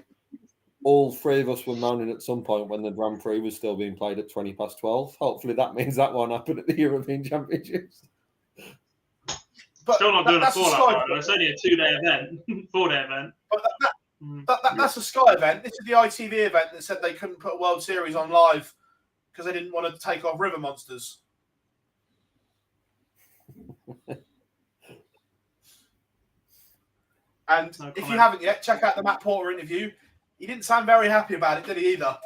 All three of us were moaning at some point when the Grand Prix was still being played at 12:20. Hopefully that means that won't happen at the European Championships. But still not doing a Sky. It's only a 2-day event, 4-day event. But that's a Sky event. This is the ITV event that said they couldn't put a World Series on live because they didn't want to take off River Monsters. And if you haven't yet, check out the Matt Porter interview. He didn't sound very happy about it, did he, either?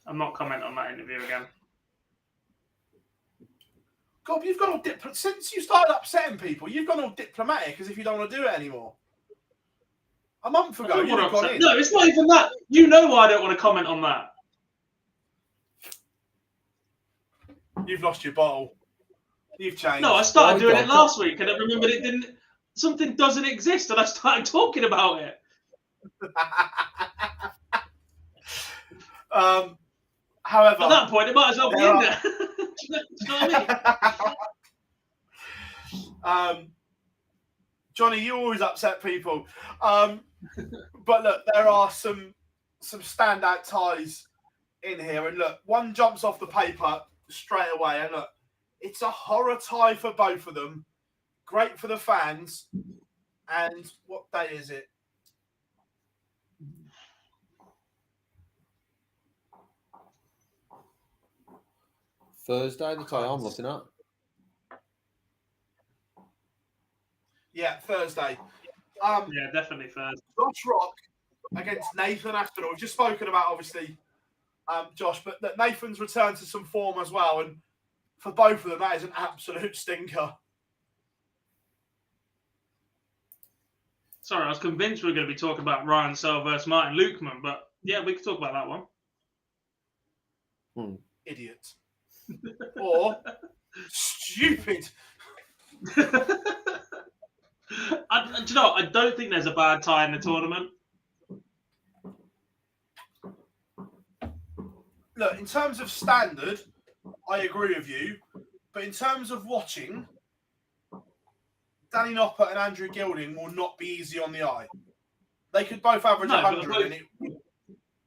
I'm not commenting on that interview again. God, you've gone all since you started upsetting people, you've gone all diplomatic as if you don't want to do it anymore. A month ago, you'd have gone in. No, it's not even that. You know why I don't want to comment on that. You've lost your bottle. You've changed. No, I started doing it last week and I remembered it didn't. Something doesn't exist and I started talking about it. However, at that point, it might as well be in there. Do you know what I mean? Johnny, you always upset people. But look, there are some standout ties in here. And look, one jumps off the paper straight away. And look, it's a horror tie for both of them. Great for the fans. And what day is it? Thursday, the tie I'm looking at. Yeah, Thursday. yeah, definitely Thursday. Josh Rock against Nathan Aspinall. We've just spoken about, obviously, Josh, but that Nathan's returned to some form as well. And for both of them, that is an absolute stinker. Sorry, I was convinced we were going to be talking about Ryan Searle versus Martin Lukeman, but yeah, we could talk about that one. Idiot. Or stupid. Do you know, I don't think there's a bad tie in the tournament. Look, in terms of standard, I agree with you. But in terms of watching, Danny Noppert and Andrew Gilding will not be easy on the eye. They could both average 100.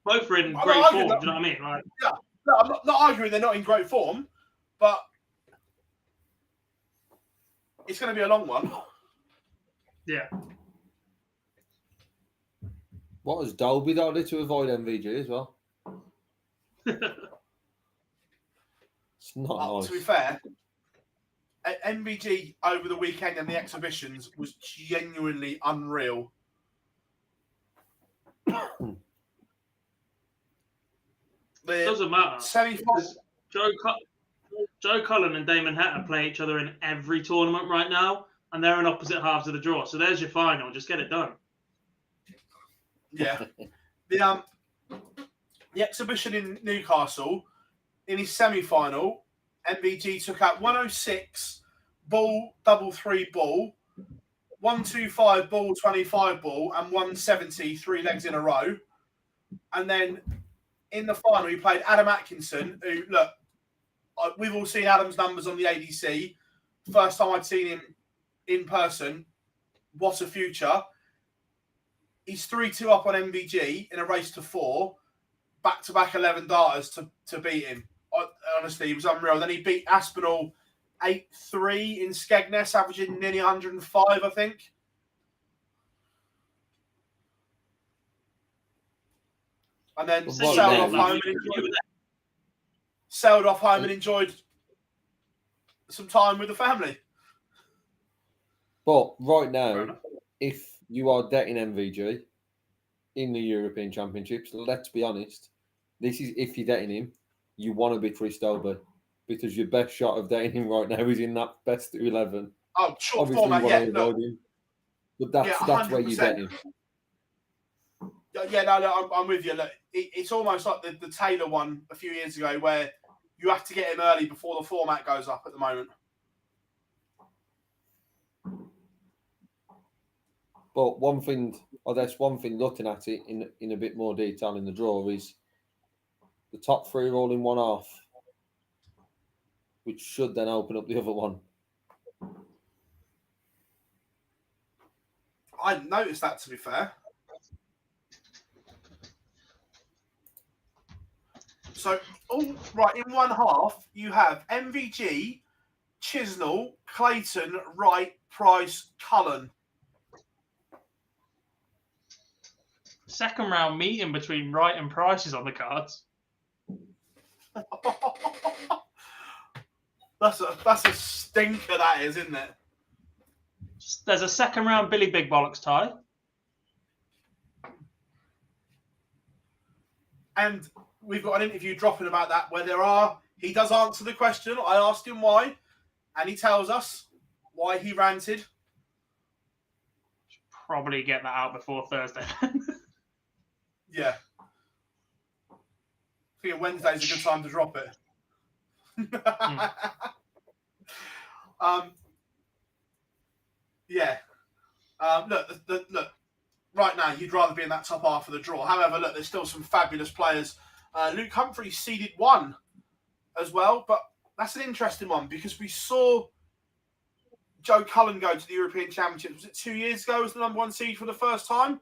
Both are in great form, do you know what I mean? Like, yeah, no, I'm not arguing they're not in great form, but it's going to be a long one. Yeah. What has Dolby done to avoid MVG as well? It's not nice. To be fair, MVG over the weekend and the exhibitions was genuinely unreal. Doesn't matter. Semi-final. Joe Cullen and Damon Hatter play each other in every tournament right now, and they're in opposite halves of the draw. So there's your final. Just get it done. Yeah. The exhibition in Newcastle, in his semi-final, MVG took out 106 ball, double 3 ball, 125 ball, 25 ball, and 170 3 legs in a row. And then in the final, he played Adam Atkinson, who, look, we've all seen Adam's numbers on the ADC. First time I'd seen him in person. What a future. He's 3-2 up on MVG in a race to 4. Back-to-back 11 darters to beat him. Honestly, he was unreal. Then he beat Aspinall 8-3 in Skegness, averaging nearly 105, I think. And then sailed off home and enjoyed some time with the family. But right now, if you are dating MVG in the European Championships, let's be honest, this is if you're dating him, you want to be Chris Dolby because your best shot of dating him right now is in that best 11. Oh, short Obviously, format, you want to avoid him, but that's where you get him. Yeah, no, I'm with you. Look, it's almost like the Taylor one a few years ago where you have to get him early before the format goes up at the moment. But one thing looking at it in a bit more detail in the draw is the top 3 are all in one half, which should then open up the other one. I hadn't noticed that, to be fair. So, right, in one half, you have MVG, Chisnell, Clayton, Wright, Price, Cullen. Second round meeting between Wright and Price is on the cards. That's a stinker, that is, isn't it? There's a second round Billy Big Bollocks tie. And we've got an interview dropping about that where he does answer the question. I asked him why, and he tells us why he ranted. Should probably get that out before Thursday. Yeah. I think Wednesday's a good time to drop it. Yeah. Look. Right now, you'd rather be in that top half of the draw. However, look, there's still some fabulous players. Luke Humphrey seeded 1 as well, but that's an interesting one because we saw Joe Cullen go to the European Championships. Was it 2 years ago? Was the number 1 seed for the first time?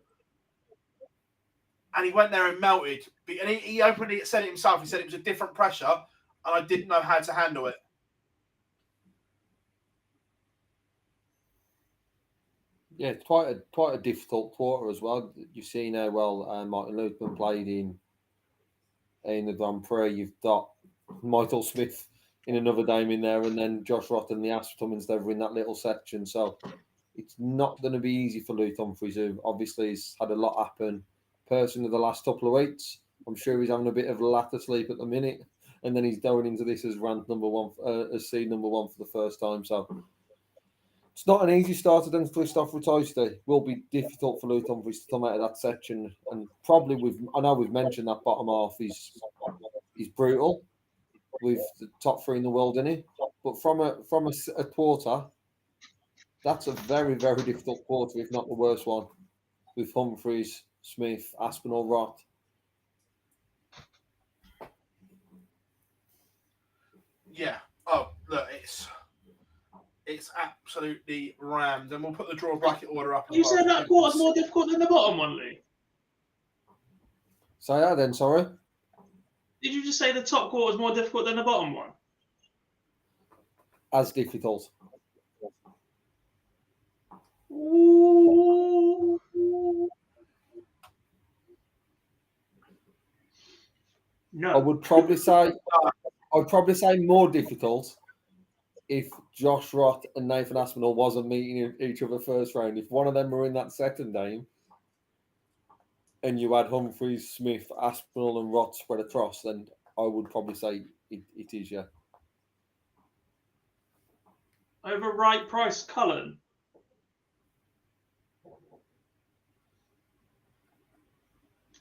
And he went there and melted. And he openly said it himself. He said it was a different pressure, and I didn't know how to handle it. Yeah, it's quite a difficult quarter as well. You've seen how well Martin Lukeman played in the Grand Prix. You've got Michael Smith in another game in there, and then Josh Rotten, the Asptomans, they're in that little section. So it's not going to be easy for Luke Humphreys, who obviously has had a lot happen personally the last couple of weeks. I'm sure he's having a bit of latter sleep at the minute, and then he's going into this as rant number one, as seed number one for the first time. So it's not an easy start against Christoph Retoiste. Will be difficult for Luke Humphries to come out of that section, and probably I know we've mentioned that bottom half is brutal with the top three in the world in it, but from a quarter, that's a very, very difficult quarter, if not the worst one, with Humphries, Smith, Aspinall, Roth. Yeah. Oh, look, it's absolutely rammed, and we'll put the draw bracket order up. You said that quarter's more difficult than the bottom one, Lee? Say that then, sorry. Did you just say the top quarter's more difficult than the bottom one? As difficult. Ooh. No. I would probably say more difficult if Josh Roth and Nathan Aspinall wasn't meeting each other first round. If one of them were in that second game and you had Humphries, Smith, Aspinall and Roth spread across, then I would probably say it is, yeah. Over Right Price Cullen.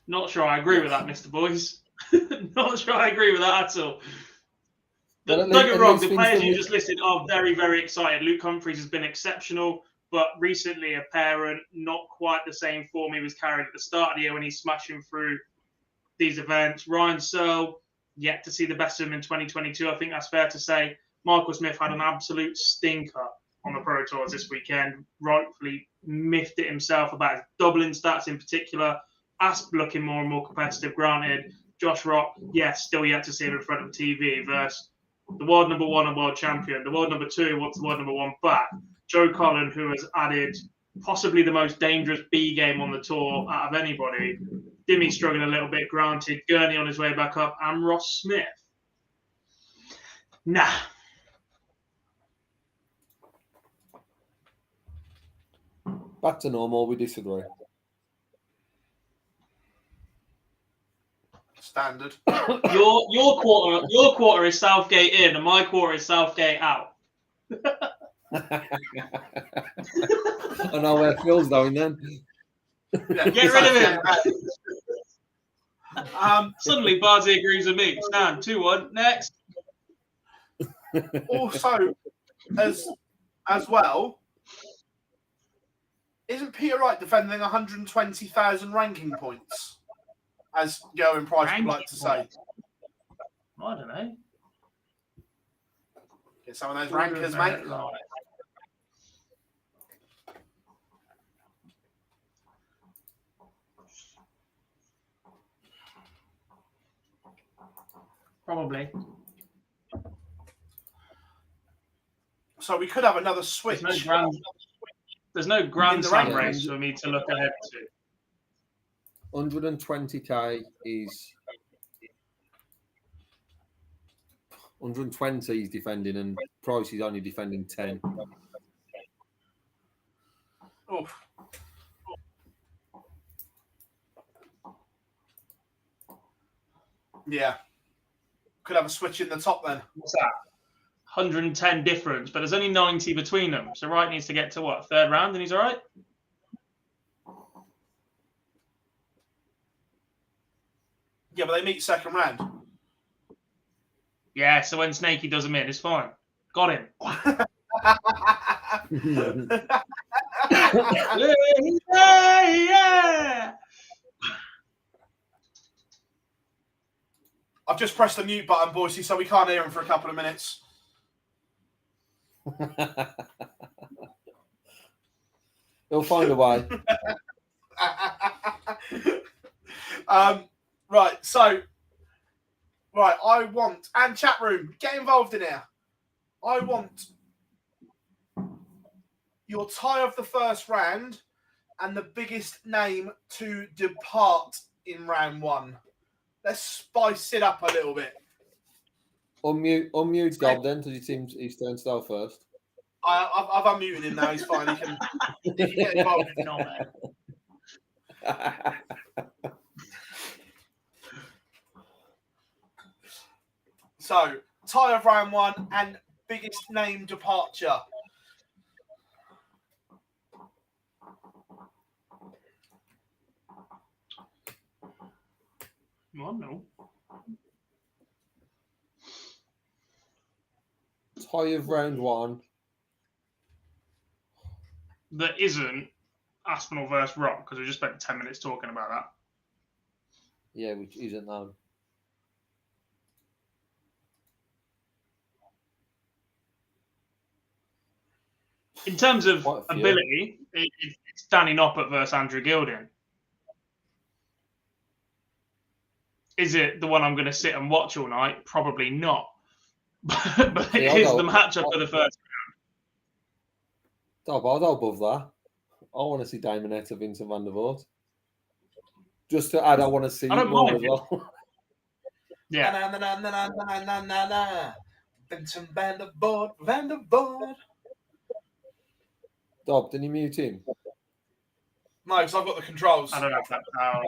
Not sure I agree with that, Mr. Boys. Not sure I agree with that at all. Don't get wrong, the players you just listed are very, very excited. Luke Humphries has been exceptional, but recently apparent, not quite the same form he was carrying at the start of the year when he's smashing through these events. Ryan Searle, yet to see the best of him in 2022. I think that's fair to say. Michael Smith had an absolute stinker on the Pro Tours this weekend. Rightfully miffed it himself about his doubling stats in particular. Asp looking more and more competitive, granted. Josh Rock, yes, still yet to see him in front of the TV versus the world number one and world champion. The world number two wants the world number one back. Joe Cullen, who has added possibly the most dangerous B game on the tour out of anybody. Dimmy struggling a little bit, granted. Gurney on his way back up. And Ross Smith. Nah. Back to normal, we disagree. Standard. Your quarter is Southgate in, and my quarter is Southgate out. I know where Phil's going then. Yeah, get rid of him. Suddenly, Bardsey agrees with me. Stand 2-1. Next. Also, as well, isn't Peter Wright defending 120,000 ranking points? As Joe Price would like to say. I don't know. Get some of those rankers, mate. Probably. So we could have another switch. There's no Grand Slam race for me to look ahead to. 120k is 120 he's defending, and Price is only defending 10. Oh. Yeah. Could have a switch in the top then. What's that? 110 difference, but there's only 90 between them. So Wright needs to get to what? Third round and he's all right? Yeah, but they meet second round. Yeah, so when Snakey does him in, it's fine. Got him. Yeah. I've just pressed the mute button, Boise, so we can't hear him for a couple of minutes. He'll find a way. Right, I want, and chat room, get involved in here. I want your tie of the first round and the biggest name to depart in round one. Let's spice it up a little bit. Unmute Gob then, because it seems he's turned style first. I've unmuted him now. He's fine. He can get involved if not, man. So, tie of round one and biggest name departure. No. Tie of round one. That isn't Aspinall versus Rock, because we just spent 10 minutes talking about that. Yeah, which isn't known. In terms of ability, it's Danny Noppert versus Andrew Gilding. Is it the one I'm going to sit and watch all night? Probably not. But it is the matchup for the first round. I'll go above that. I want to see Damonetta, Vincent van der Voort. Just to add, I want to see more as well. Yeah. Vincent van der Voort. Dob, didn't you mute him? No, because I've got the controls. I don't know if that's how.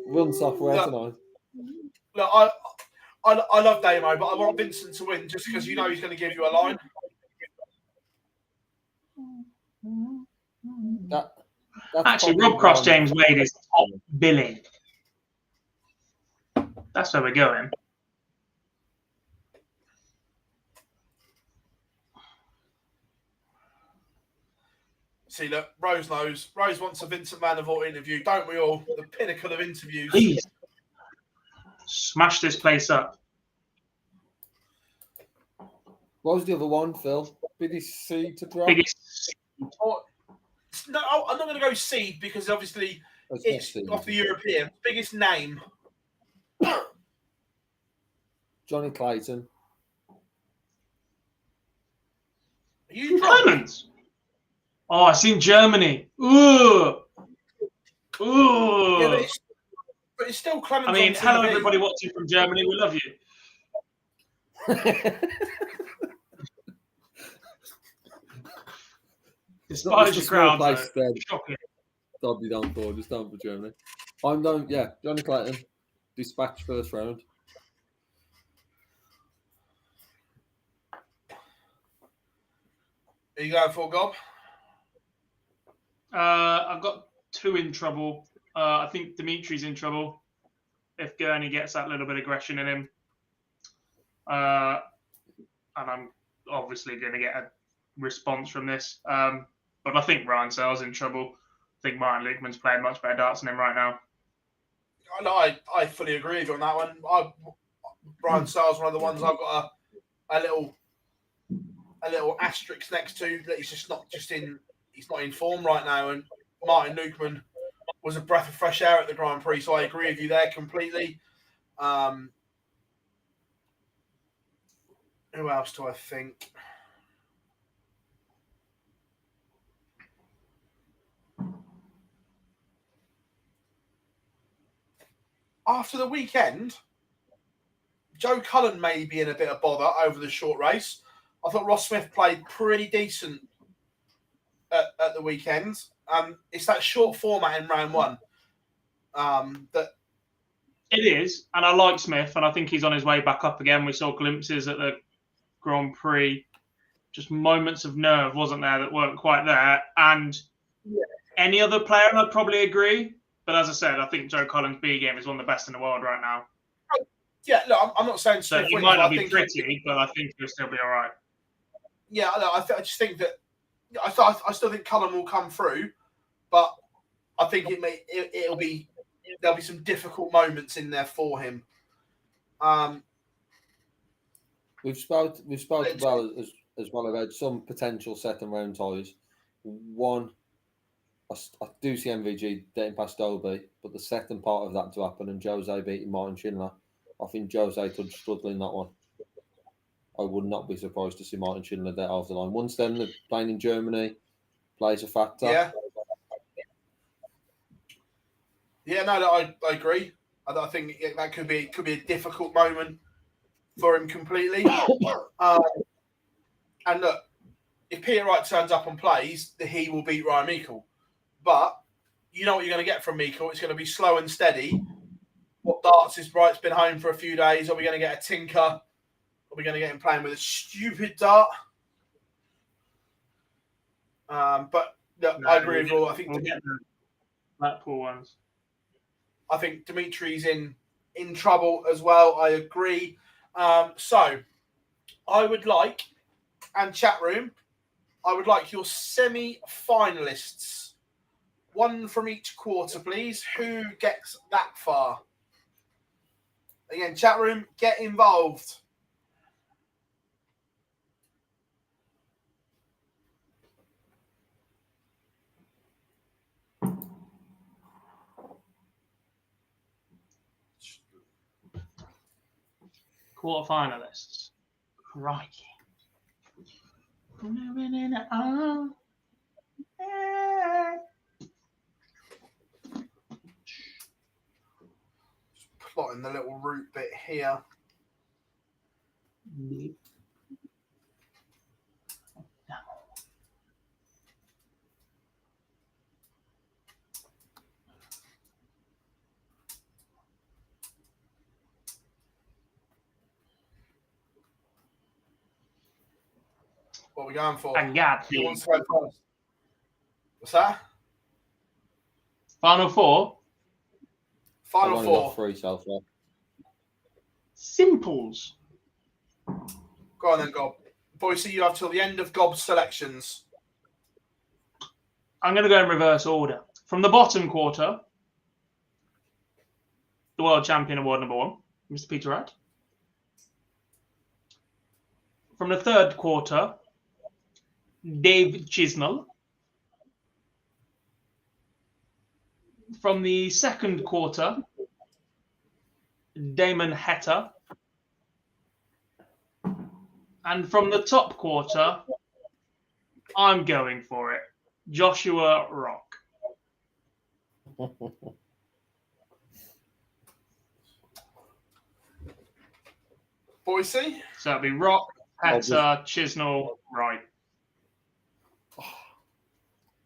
Run software tonight. Look, I love Damo, but I want Vincent to win just because you know he's going to give you a line. Actually, Rob Cross James Wade is top billing. That's where we're going. See, look, Rose knows. Rose wants a Vincent van der Voort interview, don't we all? The pinnacle of interviews. Please. Smash this place up. What was the other one, Phil? PDC to drop? No, I'm not going to go seed because obviously it's off the European. Biggest name. Johnny Clayton. Are you Clemens? Oh, it's in Germany. Ooh. Ooh. Yeah, but it's still Clemens. I mean, hello, everybody watching from Germany. We love you. Despite the crowd, shocking. I'll be down for just down for Germany. I'm down. Yeah, Johnny Clayton, dispatch first round. Are you going for Gob? I've got two in trouble. I think Dimitri's in trouble if Gurney gets that little bit of aggression in him. And I'm obviously going to get a response from this. But I think Ryan Searle's in trouble. I think Martin Lukeman's playing much better darts than him right now. I fully agree with you on that one. Ryan Searle's one of the ones I've got a little asterisk next to that he's not in form right now. And Martin Lukeman was a breath of fresh air at the Grand Prix, so I agree with you there completely. Who else do I think? After the weekend, Joe Cullen may be in a bit of bother over the short race. I thought Ross Smith played pretty decent at the weekend. It's that short format in round one that it is, and I like Smith, and I think he's on his way back up again. We saw glimpses at the Grand Prix, just moments of nerve, wasn't there, that weren't quite there. And any other player, I'd probably agree. But as I said, I think Joe Cullen's B game is one of the best in the world right now. Yeah, look, I'm not saying so. He might not be pretty, but I think he'll still be all right. Yeah, I just think that I still think Cullen will come through, but I think there'll be some difficult moments in there for him. We've spoke about as well about some potential second round ties. One, I do see MVG getting past Dobie, but the second part of that to happen and Jose beating Martin Schindler, I think Jose could struggle in that one. I would not be surprised to see Martin Schindler there off the line. Once then, the playing in Germany plays a factor. Yeah, no, I agree. I think that could be a difficult moment for him completely. And look, if Peter Wright turns up and plays, he will beat Ryan Meikle. But you know what you're going to get from Meikle. It's going to be slow and steady what darts is right. It's been home for a few days. Are we going to get a tinker? Are we going to get him playing with a stupid dart? But no, I agree with all. I think we'll get the Blackpool ones. I think Dimitri's in trouble as well. I agree. So I would like, and chat room, I would like your semi-finalists. One from each quarter, please. Who gets that far? Again, chat room, get involved. Quarterfinalists. Crikey. Plotting the little route bit here. What are we going for? I got Who wants these. to go first? What's that? Final four. Final I've only got four. 3 so far. Simples. Go on then, Gob. Boise, you have till the end of Gob's selections. I'm going to go in reverse order. From the bottom quarter, the World Champion Award number 1, Mr. Peter Wright. From the third quarter, Dave Chisnell. From the second quarter, Damon Heta. And from the top quarter, I'm going for it. Joshua Rock. Boise? So it'll be Rock, Heta, Chisnell, Wright.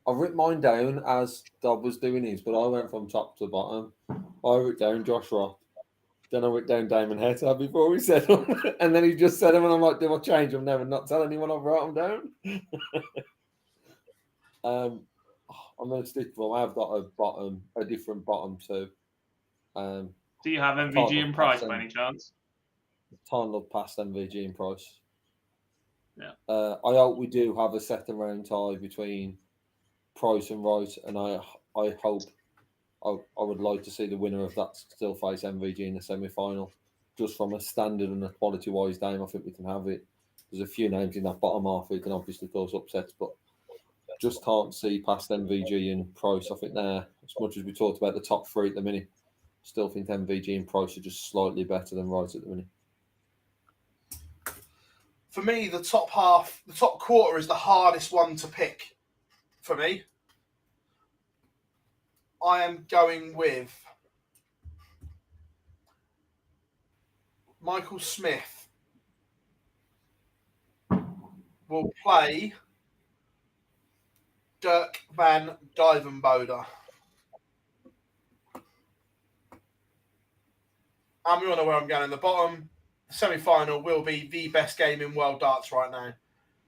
I've written mine down as Dob was doing his, but I went from top to bottom. I wrote down Josh Rock. Then I wrote down Damon Heta before we said them. And then he just said them, and I'm like, do I change them now and not tell anyone I've wrote them down? I'm going to stick with them. I've got a different bottom too. Do you have MVG and Price by any chance? Time look past MVG and Price. Yeah. I hope we do have a second round tie between Price and Wright, and I hope I would like to see the winner of that still face MVG in the semi-final. Just from a standard and a quality-wise game, I think we can have it. There's a few names in that bottom half who can obviously cause upsets, but just can't see past MVG and Price. I think they're, as much as we talked about the top 3 at the minute, still think MVG and Price are just slightly better than Wright at the minute. For me, the top half, the top quarter is the hardest one to pick for me. I am going with Michael Smith will play Dirk van Dijvenbode. And we all know where I'm going in the bottom. The semi-final will be the best game in world darts right now.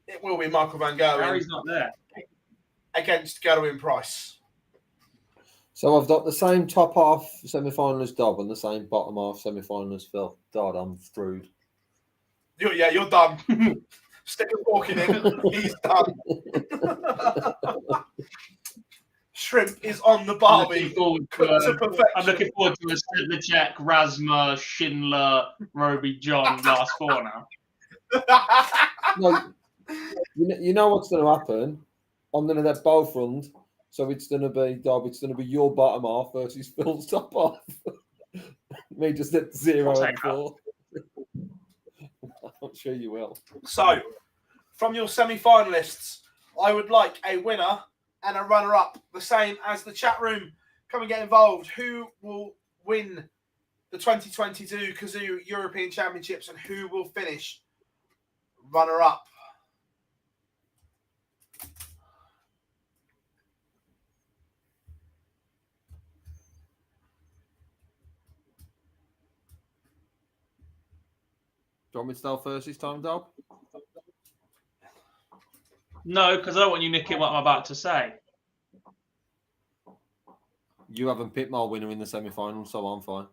It will be Michael van Gerwen Harry's not there. against Gerwin Price. So I've got the same top half semi-final as Dob and the same bottom half semi-final as Phill. God, I'm screwed. You're done. Stick a fork in him. He's done. Shrimp is on the barbie. I'm looking forward to a Sidler Check, Rasma, Schindler, Roby, John, last 4 now. No, you know what's going to happen? I'm going to let both runs. So it's going to be, Dob, it's going to be your bottom half versus Phil's top half. Me just at 0 and 4. I'm sure you will. So, from your semi-finalists, I would like a winner and a runner-up, the same as the chat room. Come and get involved. Who will win the 2022 Kazoo European Championships and who will finish runner-up? you want me to start first this time, Dob? No, because I don't want you nicking what I'm about to say. You haven't picked my winner in the semi-final, so I'm fine.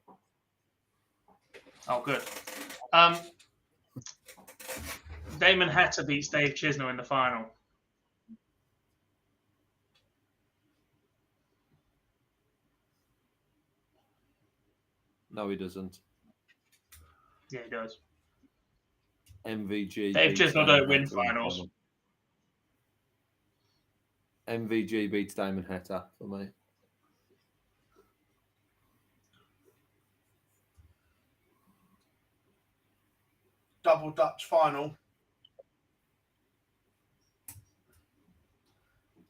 Oh, good. Damon Heta beats Dave Chisnell in the final. No, he doesn't. Yeah, he does. MVG. Dave beats Chisnell Damon don't win Heta in the finals. final. MVG beats Damon Heta for me. Double Dutch final.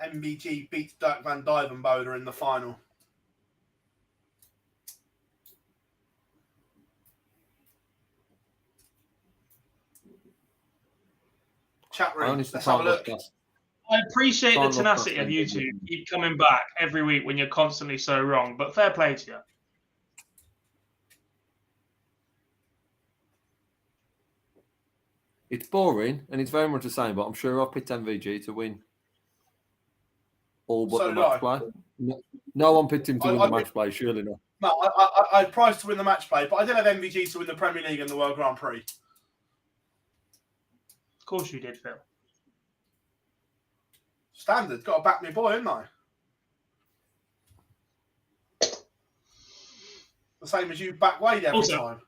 MVG beats Dirk van Dijvenbode in the final. Chat room. Let's have a look. I appreciate the tenacity of you two. Keep coming back every week when you're constantly so wrong, but fair play to you. It's boring and it's very much the same, but I'm sure I've picked MVG to win all but the match play. No one picked him to win the match play, surely not. No, I priced to win the match play, but I did have MVG to win the Premier League and the World Grand Prix. Of course you did, Phil. Standard. Got to back me boy, haven't I? The same as you back Wade every time.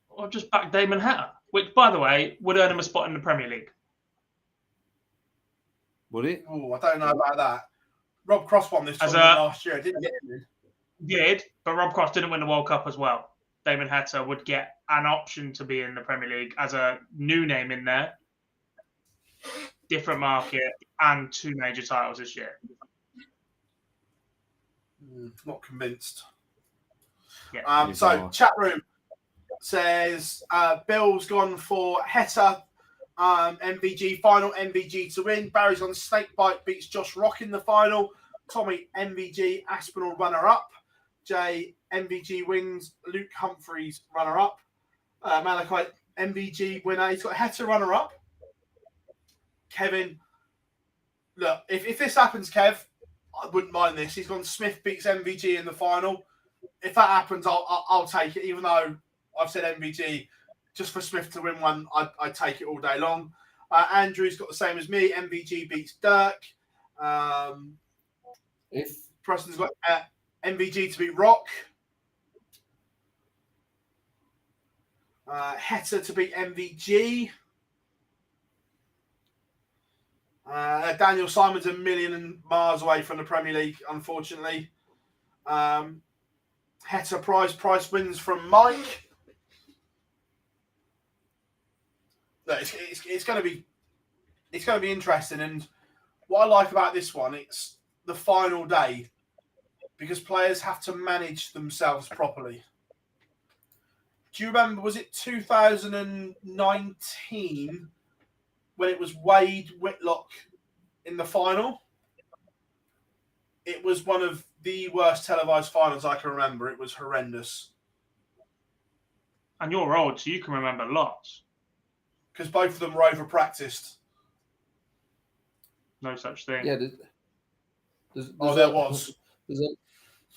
Or just back Damon Heta, which, by the way, would earn him a spot in the Premier League. Would it? Oh, I don't know about that. Rob Cross won this tournament last year. Didn't get him in. Did, but Rob Cross didn't win the World Cup as well. Damon Heta would get an option to be in the Premier League as a new name in there. Different market and 2 major titles this year. Not convinced. Yeah. So, chat room says Bill's gone for Heta, MVG final, MVG to win. Barry's on Snakebite, beats Josh Rock in the final. Tommy, MVG, Aspinall runner-up. Jay, MVG wins. Luke Humphreys runner-up. Malachi, MVG winner. He's got Heta runner-up. Kevin, look, if this happens, Kev, I wouldn't mind this. He's gone Smith beats MVG in the final. If that happens, I'll take it, even though I've said MVG just for Smith to win one. I'd take it all day long. Andrew's got the same as me. MVG beats Dirk. If Preston's got MVG to beat Rock. Heta to beat MVG. Daniel Simon's a million miles away from the Premier League, unfortunately. Heta Price wins from Mike. Look, it's going to be interesting, and what I like about this one, it's the final day because players have to manage themselves properly. Do you remember? Was it 2019 when it was Wade Whitlock in the final? It was one of the worst televised finals I can remember. It was horrendous. And you're old, so you can remember lots. Because both of them were over-practiced. No such thing. Yeah, there was.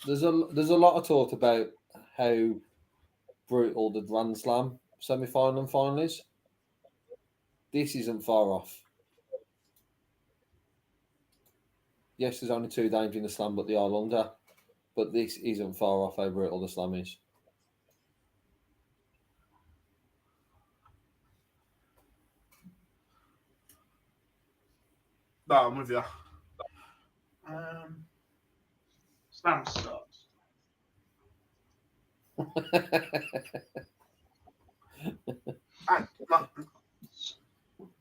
There's a lot of talk about how brutal the Grand Slam semi-final and final is. This isn't far off. Yes, there's only 2 games in the Slam, but they are longer. But this isn't far off how brutal the Slam is. No, I'm with you. Slam sucks.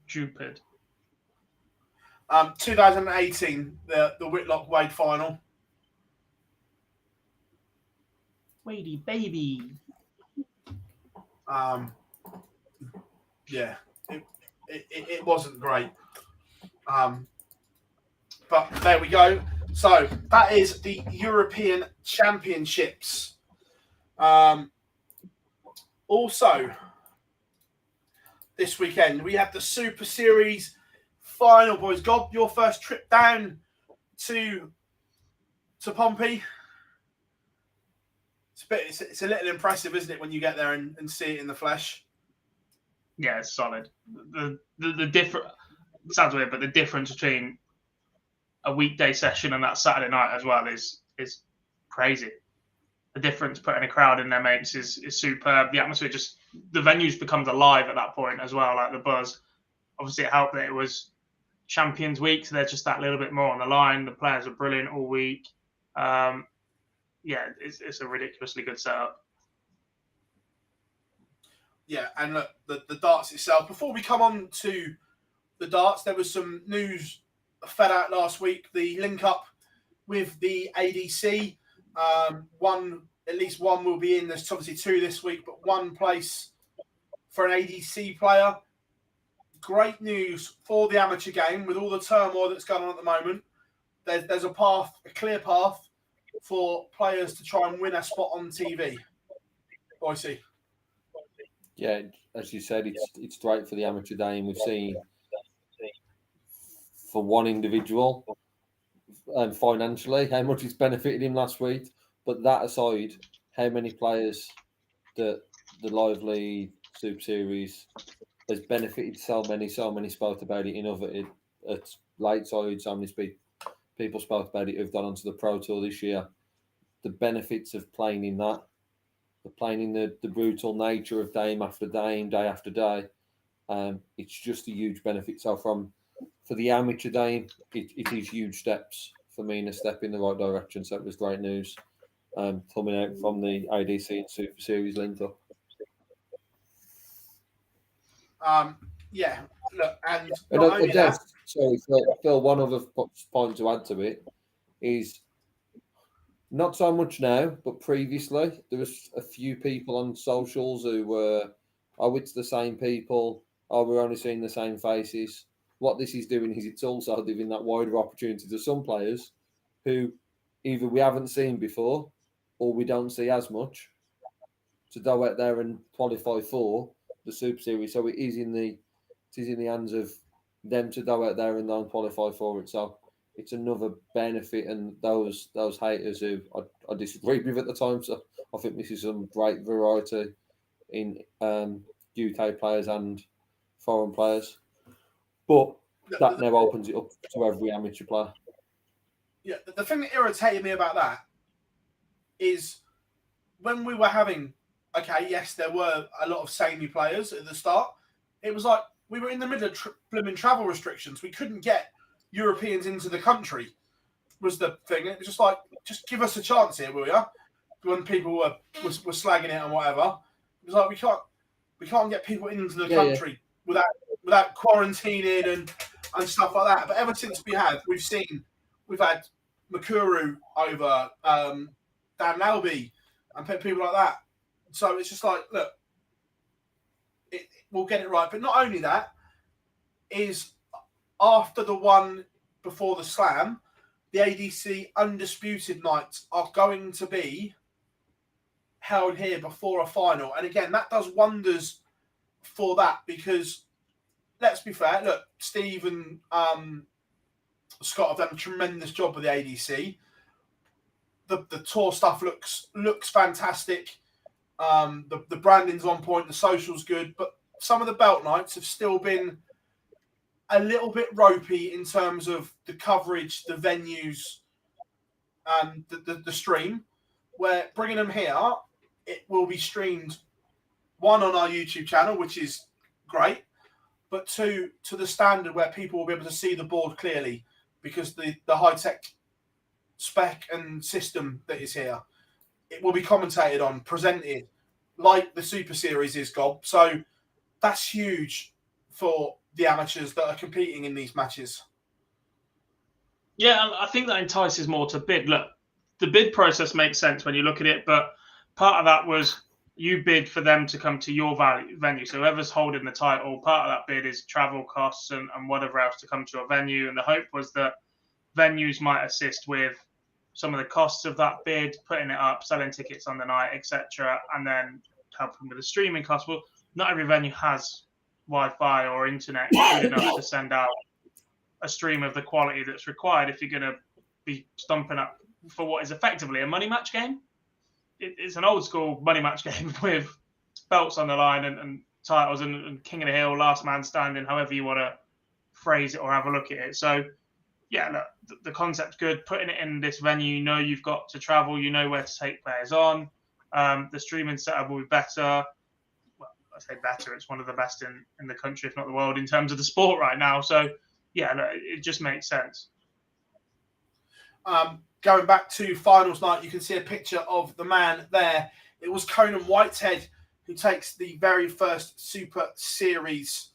Stupid. 2018, the Whitlock Wade final. Wadey baby. Yeah, it wasn't great. But there we go. So that is the European Championships. Also, this weekend. We have the Super Series final, boys. Gob, your first trip down to Pompey. It's a little impressive, isn't it, when you get there and see it in the flesh? Yeah, it's solid. The different sounds weird, but the difference between a weekday session and that Saturday night as well is crazy. The difference putting a crowd in there, mates, is superb. The atmosphere the venues becomes alive at that point as well, like the buzz. Obviously, it helped that it was Champions Week, so there's just that little bit more on the line. The players are brilliant all week. Yeah, it's a ridiculously good setup. Yeah, and look, the darts itself. Before we come on to the darts, there was some news fed out last week. The link up with the ADC. At least one will be in. There's obviously two this week, but one place for an ADC player. Great news for the amateur game with all the turmoil that's going on at the moment. There's a clear path for players to try and win a spot on TV. Boise. Yeah, as you said, it's great for the amateur game. We've seen for one individual financially how much it's benefited him last week. But that aside, how many players that the Lively Super Series has benefited so many spoke about it in other at late side. So many people spoke about it who've gone onto the Pro Tour this year. The benefits of playing in that, playing in the brutal nature of game after game, day after day, it's just a huge benefit. So for the amateur game, it is huge steps for me, and a step in the right direction. So it was great news coming out from the ADC and Super Series link up. Yeah, look, and sorry, Phill, one other point to add to it is not so much now, but previously there was a few people on socials who were, oh, it's the same people, oh, we're only seeing the same faces. What this is doing is it's also giving that wider opportunity to some players who either we haven't seen before or we don't see as much to go out there and qualify for the Super Series. So it is in the hands of them to go out there and don't qualify for it. So it's another benefit, and those haters who I disagreed with at the time. So I think this is some great variety in UK players and foreign players. But that now opens it up to every amateur player. Yeah, the thing that irritated me about that is when we were having, okay, yes, there were a lot of samey players at the start. It was like we were in the middle of blooming travel restrictions. We couldn't get Europeans into the country, was the thing. It was just like, just give us a chance here, will you? When people were slagging it and whatever, it was like we can't get people into the country without quarantining and stuff like that. But ever since we've had Makuru over, Dan Lalby and people like that. So it's just like, look, we'll get it right. But not only that, is after the one before the Slam, the ADC Undisputed Nights are going to be held here before a final. And again, that does wonders for that because, let's be fair, look, Steve and Scott have done a tremendous job with the ADC. The tour stuff looks fantastic. The branding's on point, the social's good, but some of the belt nights have still been a little bit ropey in terms of the coverage, the venues, and the stream. Where bringing them here, it will be streamed, one, on our YouTube channel, which is great, but two, to the standard where people will be able to see the board clearly because the high-tech spec and system that is here, it will be commentated on, presented like the Super Series is, Gob. So that's huge for the amateurs that are competing in these matches. Yeah, I think that entices more to bid. Look, the bid process makes sense when you look at it, but part of that was you bid for them to come to your venue. So whoever's holding the title, part of that bid is travel costs and whatever else to come to a venue. And the hope was that venues might assist with some of the costs of that bid, putting it up, selling tickets on the night, etc., and then helping with the streaming costs. Well, not every venue has Wi-Fi or internet good enough to send out a stream of the quality that's required if you're going to be stumping up for what is effectively a money match game. It's an old school money match game with belts on the line and titles and king of the hill, last man standing, however you want to phrase it or have a look at it. So, yeah, look, the concept's good. Putting it in this venue, you know you've got to travel, you know where to take players on. The streaming setup will be better. Well, I say better. It's one of the best in the country, if not the world, in terms of the sport right now. So, yeah, look, it just makes sense. Going back to finals night, you can see a picture of the man there. It was Conan Whitehead who takes the very first Super Series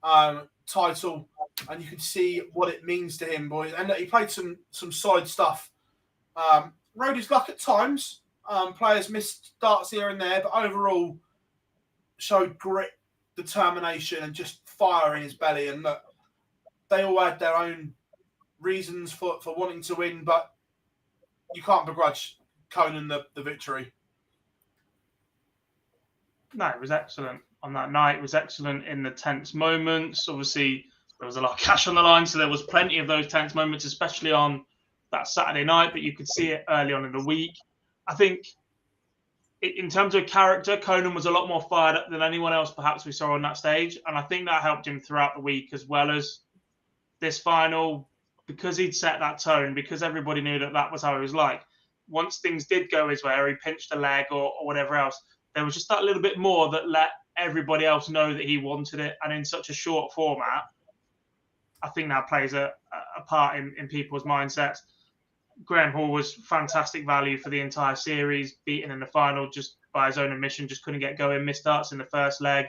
title, and you can see what it means to him, boys. And he played some side stuff. Rode his luck at times. Players missed darts here and there, but overall showed grit, determination, and just fire in his belly. And look, they all had their own reasons for wanting to win, but you can't begrudge Conan the victory. No, it was excellent on that night. It was excellent in the tense moments. Obviously, there was a lot of cash on the line, so there was plenty of those tense moments, especially on that Saturday night, but you could see it early on in the week. I think in terms of character, Conan was a lot more fired up than anyone else perhaps we saw on that stage, and I think that helped him throughout the week as well as this final, because he'd set that tone, because everybody knew that was how he was like. Once things did go his way, or he pinched a leg or whatever else, there was just that little bit more that let everybody else know that he wanted it. And in such a short format, I think that plays a part in people's mindsets. Graham Hall was fantastic value for the entire series, beaten in the final just by his own admission, just couldn't get going, missed darts in the first leg,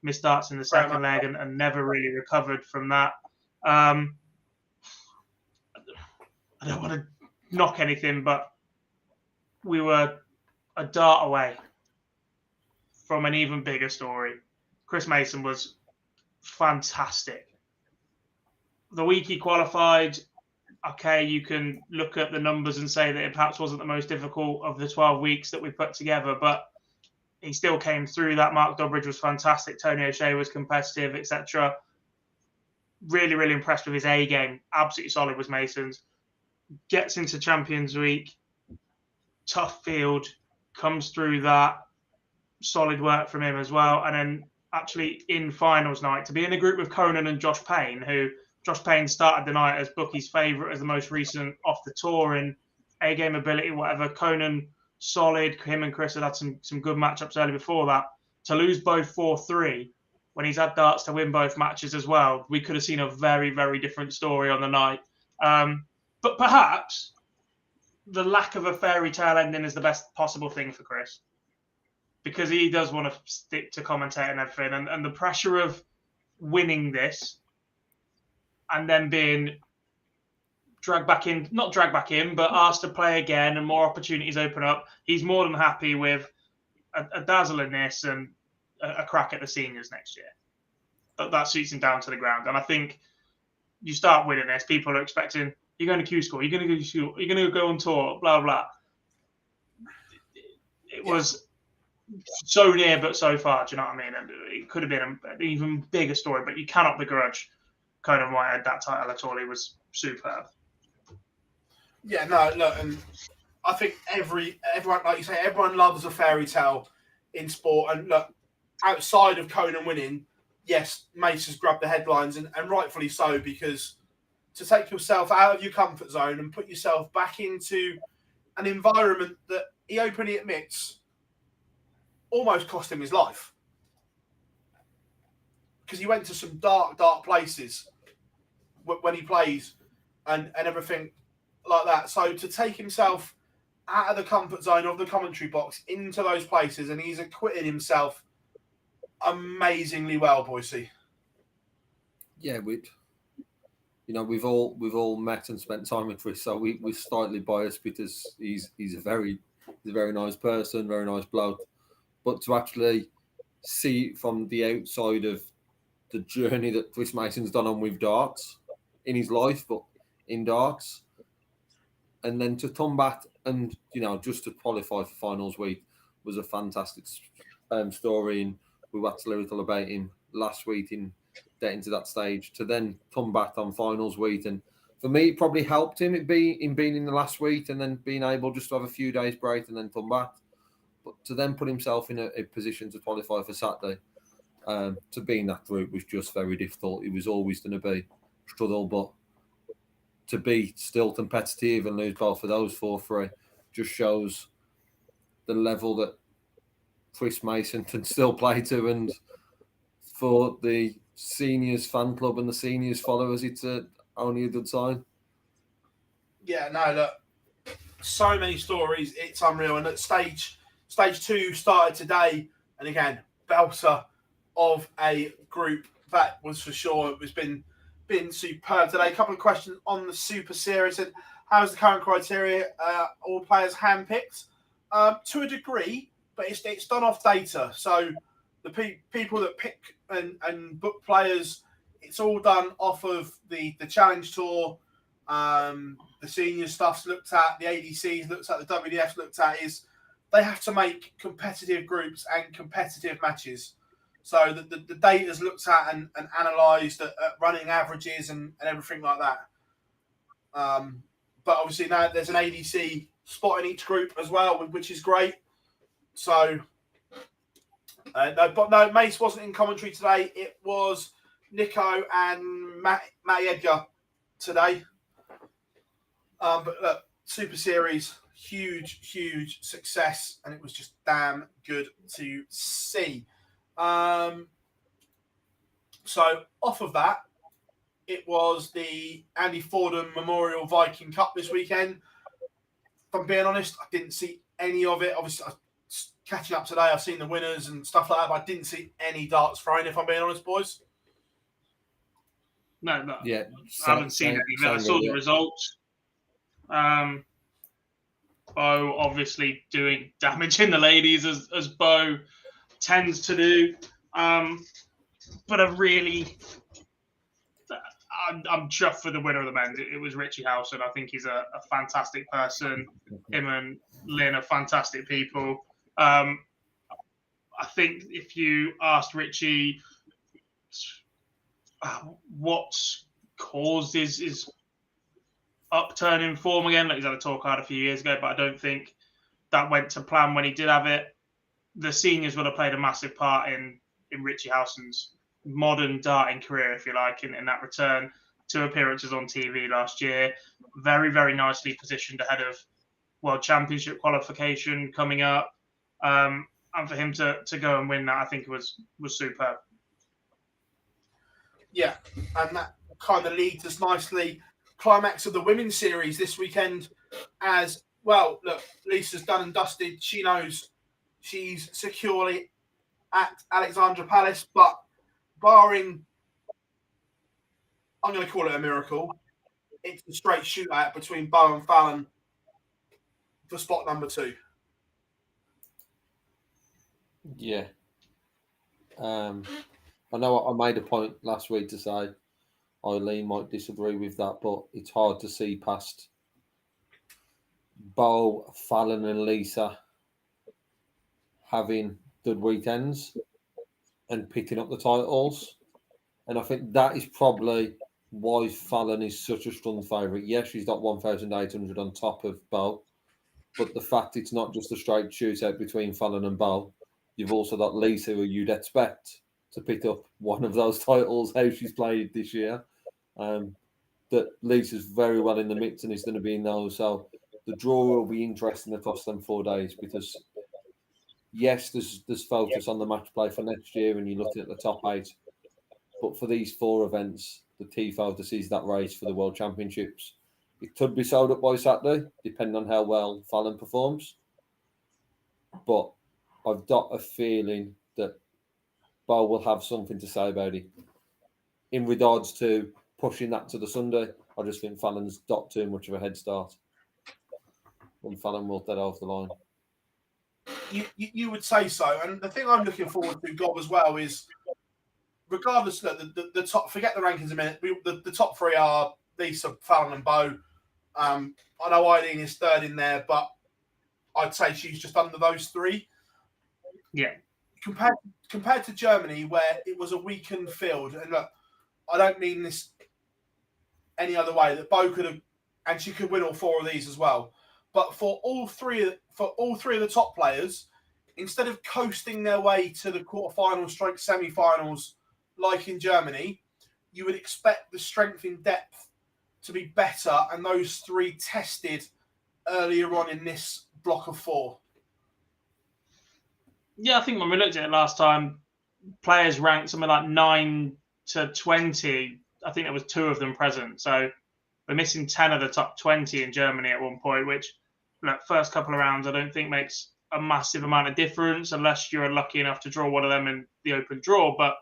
missed darts in the second leg, and never really recovered from that. I don't want to knock anything, but we were a dart away from an even bigger story. Chris Mason was fantastic. The week he qualified, okay, you can look at the numbers and say that it perhaps wasn't the most difficult of the 12 weeks that we put together, but he still came through that. Mark Dobbridge was fantastic. Tony O'Shea was competitive, etc. Really, really impressed with his A game. Absolutely solid was Mason's. Gets into Champions Week, tough field, comes through that, solid work from him as well. And then actually in finals night, to be in a group with Conan and Josh Payne, who Josh Payne started the night as bookies' favourite, as the most recent off the tour in A-game ability, whatever. Conan, solid. Him and Chris had some good matchups early before that. To lose both 4-3 when he's had darts to win both matches as well, we could have seen a very, very different story on the night. But perhaps the lack of a fairy tale ending is the best possible thing for Chris, because he does want to stick to commentating and everything, and the pressure of winning this and then being not dragged back in, but asked to play again and more opportunities open up. He's more than happy with a dazzle in this and a crack at the seniors next year. But that suits him down to the ground. And I think you start winning this, people are expecting, you're going to Q School, you're going to go to school, you're going to go on tour, blah, blah. It was so near but so far, do you know what I mean? And it could have been an even bigger story, but you cannot begrudge Conan Whitehead that title at all. He was superb. Yeah, no, look, and I think everyone, like you say, everyone loves a fairy tale in sport. And look, outside of Conan winning, yes, Mace has grabbed the headlines, and rightfully so, because to take yourself out of your comfort zone and put yourself back into an environment that he openly admits almost cost him his life, because he went to some dark places when he plays and everything like that. So to take himself out of the comfort zone of the commentary box into those places, and he's acquitted himself amazingly well, Boise. Yeah, we've all met and spent time with Chris, so we're slightly biased because he's a very nice person, very nice bloke. But to actually see from the outside of the journey that Chris Mason's done on with darts in his life, but in darts, and then to come back and, just to qualify for finals week was a fantastic story. And we waxed lyrical about him last week in getting to that stage to then come back on finals week. And for me, it probably helped him being in the last week and then being able just to have a few days break and then come back. But to then put himself in a position to qualify for Saturday, to be in that group was just very difficult. It was always going to be a struggle, but to be still competitive and lose both of those 4-3 just shows the level that Chris Mason can still play to. And for the seniors fan club and the seniors followers, it's only a good sign. Yeah, no, look, so many stories. It's unreal. And at stage 2 started today. And again, belter of a group. That was for sure. It was been superb today. A couple of questions on the Super Series. And how's the current criteria? All players handpicked? To a degree, but it's done off data. So the people that pick and book players, it's all done off of the Challenge Tour. The senior stuff's looked at, the ADC's looked at, the WDF's looked at. Is they have to make competitive groups and competitive matches. So the data's looked at and analysed at running averages and everything like that. But obviously now there's an ADC spot in each group as well, which is great. So, no, Mace wasn't in commentary today. It was Nico and Matty Edgar today. But look, Super Series, huge success, and it was just damn good to see. So off of that, it was the Andy Fordham Memorial Viking Cup this weekend. If I'm being honest, I didn't see any of it. Obviously, catching up today, I've seen the winners and stuff like that, but I didn't see any darts thrown, if I'm being honest, boys. No. Yeah, I haven't seen any. I saw the results. Bo obviously doing damage in the ladies as Bo tends to do. But I'm chuffed for the winner of the men's. It was Richie Howson. I think he's a fantastic person. Him and Lynn are fantastic people. I think if you asked Richie what's caused his upturn in form again, like he's had a tour card a few years ago, but I don't think that went to plan when he did have it. The seniors would have played a massive part in Richie Howson's modern darting career, if you like, in that return. 2 appearances on TV last year. Very, very nicely positioned ahead of World Championship qualification coming up. And for him to go and win that, I think was superb. Yeah, and that kind of leads us nicely. Climax of the women's series this weekend as well. Look, Lisa's done and dusted. She knows she's securely at Alexandra Palace, but barring, I'm going to call it a miracle, it's a straight shootout between Bo and Fallon for spot number 2. Yeah. I know I made a point last week to say Eileen might disagree with that, but it's hard to see past Bo, Fallon and Lisa having good weekends and picking up the titles. And I think that is probably why Fallon is such a strong favourite. Yes, she's got 1,800 on top of Bo, but the fact it's not just a straight shootout between Fallon and Bo, you've also got Lisa, who you'd expect to pick up one of those titles, how she's played this year. That Lisa's very well in the mix and is going to be in those. So the draw will be interesting across them 4 days because, yes, there's focus on the match play for next year and you're looking at the top 8. But for these 4 events, the key focus is that race for the World Championships. It could be sold up by Saturday, depending on how well Fallon performs. But I've got a feeling that Bo will have something to say about it. In regards to pushing that to the Sunday, I just think Fallon's got too much of a head start. And Fallon will get over the line. You would say so. And the thing I'm looking forward to, Gob, as well, is regardless of the top, forget the rankings a minute, the top 3 are Lisa, Fallon and Bo. I know Eileen is 3rd in there, but I'd say she's just under those 3. Yeah. compared to Germany, where it was a weakened field, and look, I don't mean this any other way, that Bergh could have, and she could win all 4 of these as well. But for all three of the top players, instead of coasting their way to the quarterfinals, semi-finals, like in Germany, you would expect the strength in depth to be better, and those 3 tested earlier on in this block of 4. Yeah, I think when we looked at it last time, players ranked something like 9 to 20. I think there was 2 of them present. So we're missing 10 of the top 20 in Germany at one point, which, look, first couple of rounds, I don't think makes a massive amount of difference unless you're lucky enough to draw one of them in the open draw. But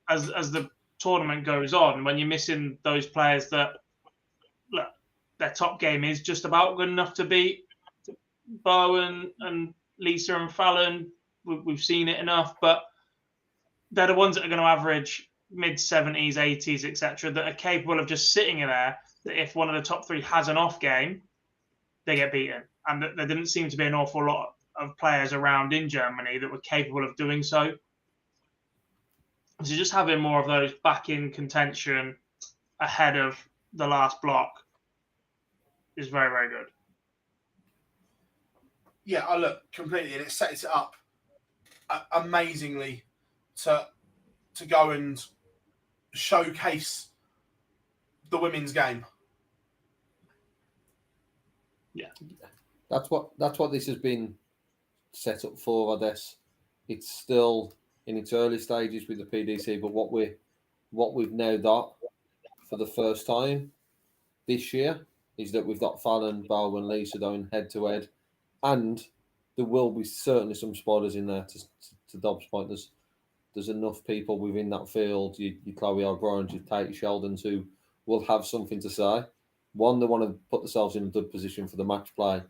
as the tournament goes on, when you're missing those players that, look, their top game is just about good enough to beat Bowen and Lisa and Fallon, we've seen it enough, but they're the ones that are going to average mid-70s, 80s, etc., that are capable of just sitting in there, that if one of the top 3 has an off game, they get beaten. And there didn't seem to be an awful lot of players around in Germany that were capable of doing so. So just having more of those back in contention ahead of the last block is very, very good. Yeah, I look completely, and it sets it up amazingly to go and showcase the women's game. Yeah, that's what this has been set up for. I guess it's still in its early stages with the PDC, but what we've now got for the first time this year is that we've got Fallon, Bergh, and Lisa going head to head, and there will be certainly some spoilers in there to Dobbs' point. There's enough people within that field, your Chloe O'Brien, your Katie Sheldons, who will have something to say. One, they want to put themselves in a good position for the match play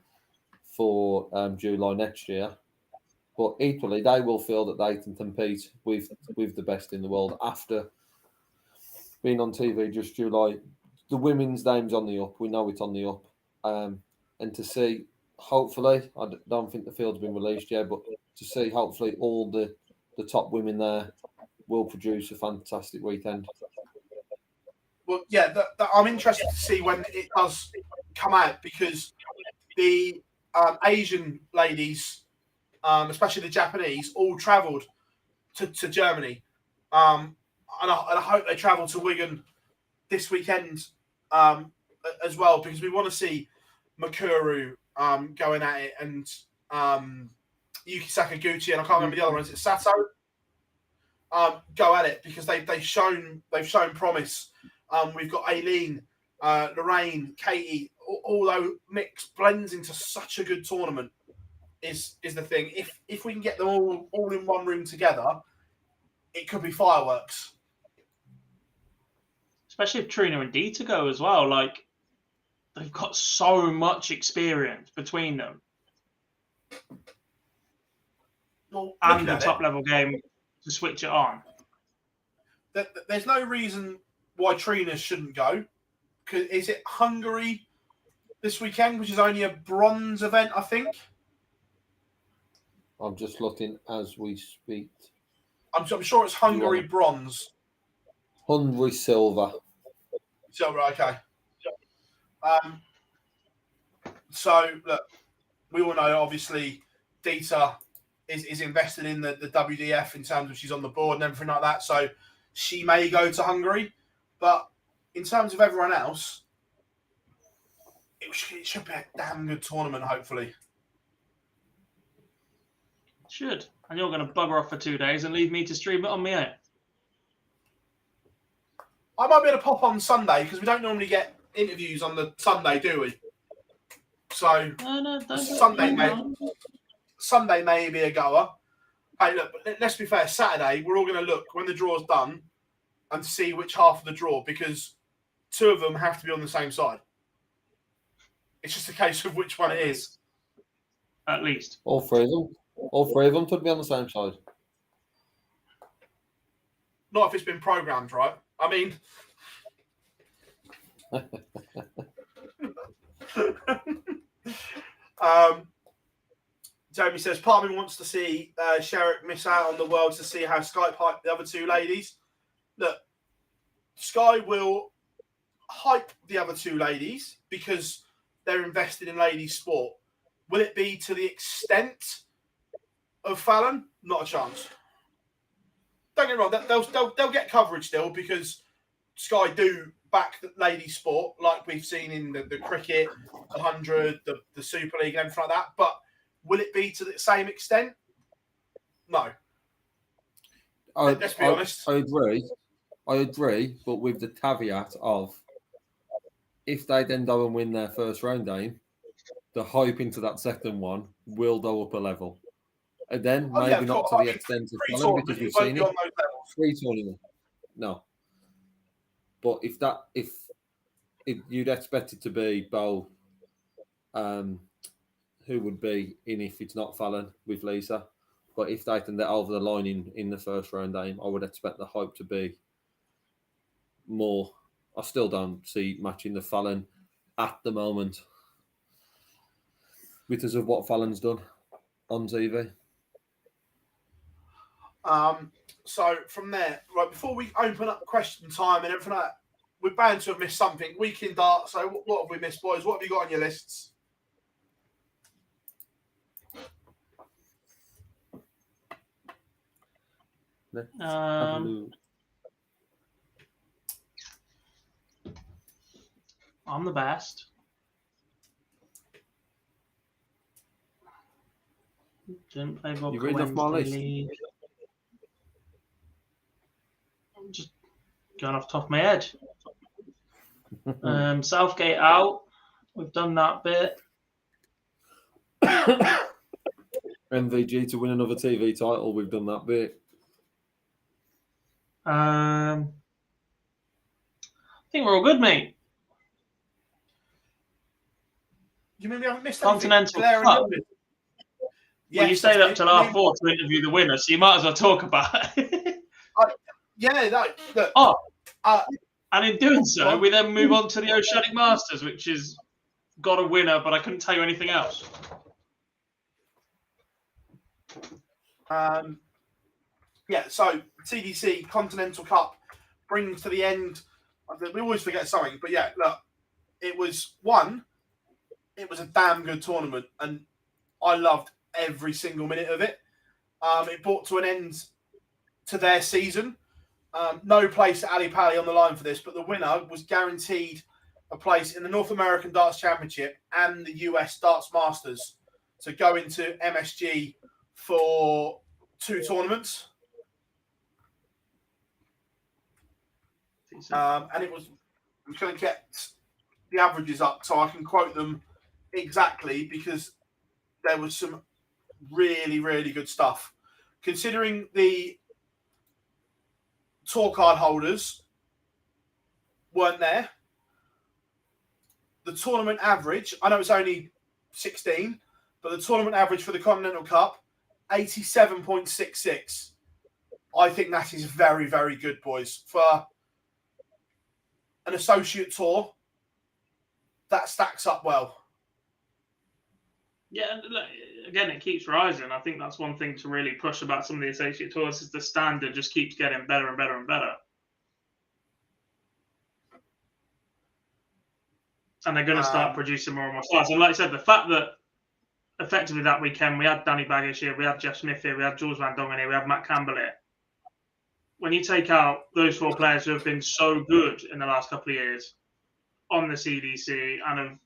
for July next year. But equally, they will feel that they can compete with the best in the world after being on TV just July. The women's name's on the up. We know it's on the up. And to see, hopefully, I don't think the field's been released yet, but to see, hopefully, all the top women there will produce a fantastic weekend. Well, yeah, I'm interested to see when it does come out, because the Asian ladies, especially the Japanese, all travelled to Germany. And I hope they travel to Wigan this weekend as well, because we want to see Makuru going at it, and Yuki Sakaguchi, and I can't remember the other one. Is it Sato? Go at it, because they've shown promise. We've got Aileen, Lorraine, Katie. Although mix blends into such a good tournament, is the thing. If we can get them all in one room together, it could be fireworks. Especially if Trina and Dita go as well. Like, they've got so much experience between them. Well, and the top level game to switch it on. There's no reason why Trina shouldn't go. Is it Hungary this weekend, which is only a bronze event, I think? I'm just looking as we speak. I'm sure it's Hungary bronze. Hungary silver. Silver, okay. So, look, we all know, obviously, Dita is invested in the WDF in terms of she's on the board and everything like that. So she may go to Hungary. But in terms of everyone else, it should be a damn good tournament, hopefully. Should. And you're going to bugger off for 2 days and leave me to stream it on my own. I might be able to pop on Sunday, because we don't normally get interviews on the Sunday, do we? So Sunday may be a goer. Hey, look, let's be fair. Saturday, we're all going to look when the draw's done and see which half of the draw, because 2 of them have to be on the same side. It's just a case of which one it is. At least. All 3 of them. All 3 of them could be on the same side. Not if it's been programmed, right? I mean... Jamie says, part of me wants to see Sherrick miss out on the world to see how Sky hype the other two ladies. Look, Sky will hype the other two ladies because they're invested in ladies' sport. Will it be to the extent of Fallon? Not a chance. Don't get me wrong, they'll get coverage still because Sky do back the ladies' sport like we've seen in the cricket, the 100, the Super League and everything like that. But will it be to the same extent? No. Let's be honest. I agree, but with the caveat of if they then go and win their first round game, the hype into that second one will go up a level. And then maybe not to the extent of Fallon because we've seen it. Pre-tournament. No. But if you'd expect it to be Bo, who would be in if it's not Fallon with Lisa. But if they can get over the line in the first round game, I would expect the hype to be more. I still don't see matching the Fallon at the moment because of what Fallon's done on TV. So from there, right before we open up question time and everything like that, we're bound to have missed something. Week in darts. So what have we missed, boys? What have you got on your lists? I'm the best. Didn't play Vodka You read off my list? League. I'm just going off the top of my head. Southgate out. We've done that bit. MVG to win another TV title. We've done that bit. I think we're all good, mate. You mean we haven't missed Continental anything? Cup. Yes, well, you stayed up till half 4 to interview the winner, so you might as well talk about it. Look. And in doing so, we then move on to the Oceanic Masters, which has got a winner, but I couldn't tell you anything else. So CDC Continental Cup brings to the end. We always forget something, but yeah, look, it was a damn good tournament, and I loved every single minute of it. It brought to an end to their season. No place at Ali Pali on the line for this, but the winner was guaranteed a place in the North American Darts Championship and the US Darts Masters to go into MSG for 2 tournaments. And it was, I'm going to get the averages up so I can quote them exactly because there was some really, really good stuff. Considering the tour card holders weren't there, the tournament average, I know it's only 16, but the tournament average for the Continental Cup, 87.66. I think that is very, very good, boys. For an associate tour, that stacks up well. Yeah, and again, it keeps rising. I think that's one thing to really push about some of the associate tours is the standard just keeps getting better and better and better. And they're going to start producing more and more stars. And like I said, the fact that effectively that weekend we had Danny Baggish here, we had Jeff Smith here, we had Jules Van Dongen here, we had Matt Campbell here. When you take out those 4 players who have been so good in the last couple of years on the CDC and have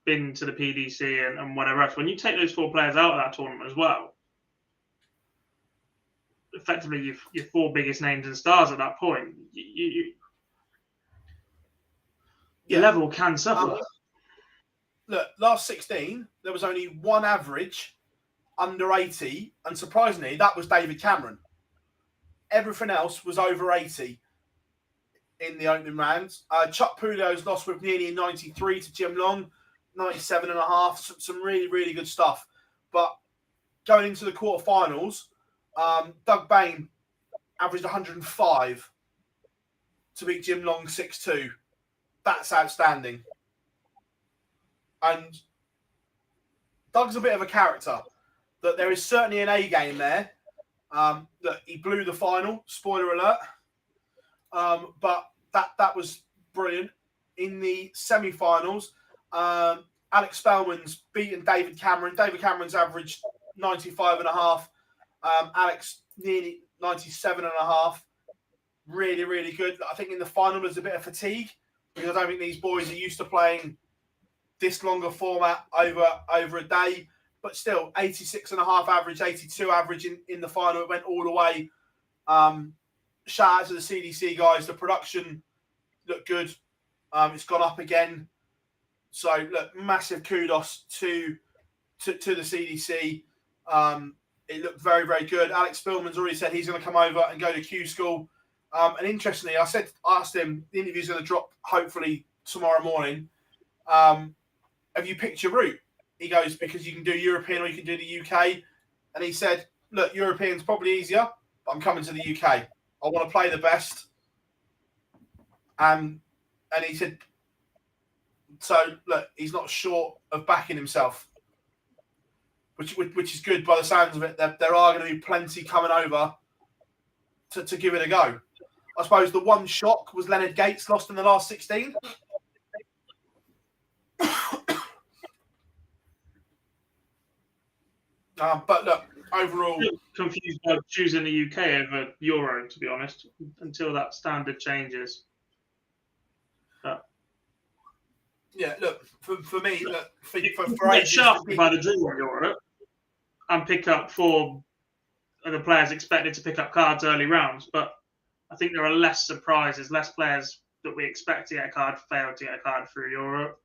been to the PDC and whatever else, when you take those 4 players out of that tournament as well, effectively your 4 biggest names and stars at that point, your level can suffer. Look, last 16, there was only 1 average under 80, and surprisingly, that was David Cameron. Everything else was over 80 in the opening rounds. Chuck Pulio's lost with nearly 93 to Jim Long, 97.5. Some really, really good stuff. But going into the quarterfinals, Doug Bain averaged 105 to beat Jim Long 6-2. That's outstanding. And Doug's a bit of a character. that there is certainly an A game there. That he blew the final. Spoiler alert. But that was brilliant. In the semi-finals, Alex Spellman's beaten David Cameron. David Cameron's averaged 95.5. Alex nearly 97.5. Really, really good. I think in the final there's a bit of fatigue because I don't think these boys are used to playing this longer format over a day. But still, 86.5 average, 82 average in the final. It went all the way. Shout out to the CDC guys. The production looked good. It's gone up again. So, look, massive kudos to the CDC. It looked very, very good. Alex Spillman's already said he's going to come over and go to Q School. And interestingly, I asked him, the interview's going to drop hopefully tomorrow morning. Have you picked your route? He goes, because you can do European or you can do the UK. And he said, look, European's probably easier, but I'm coming to the UK. I want to play the best. And he said, so look, he's not short of backing himself, which is good by the sounds of it. There are going to be plenty coming over to give it a go. I suppose the one shock was Leonard Gates lost in the last 16. But look, overall, confused by choosing the UK over Euro, to be honest, until that standard changes. But yeah, look for me, look for get shafted by the draw in Europe and pick up 4 of the players expected to pick up cards early rounds. But I think there are less surprises, less players that we expect to get a card failed to get a card through Europe.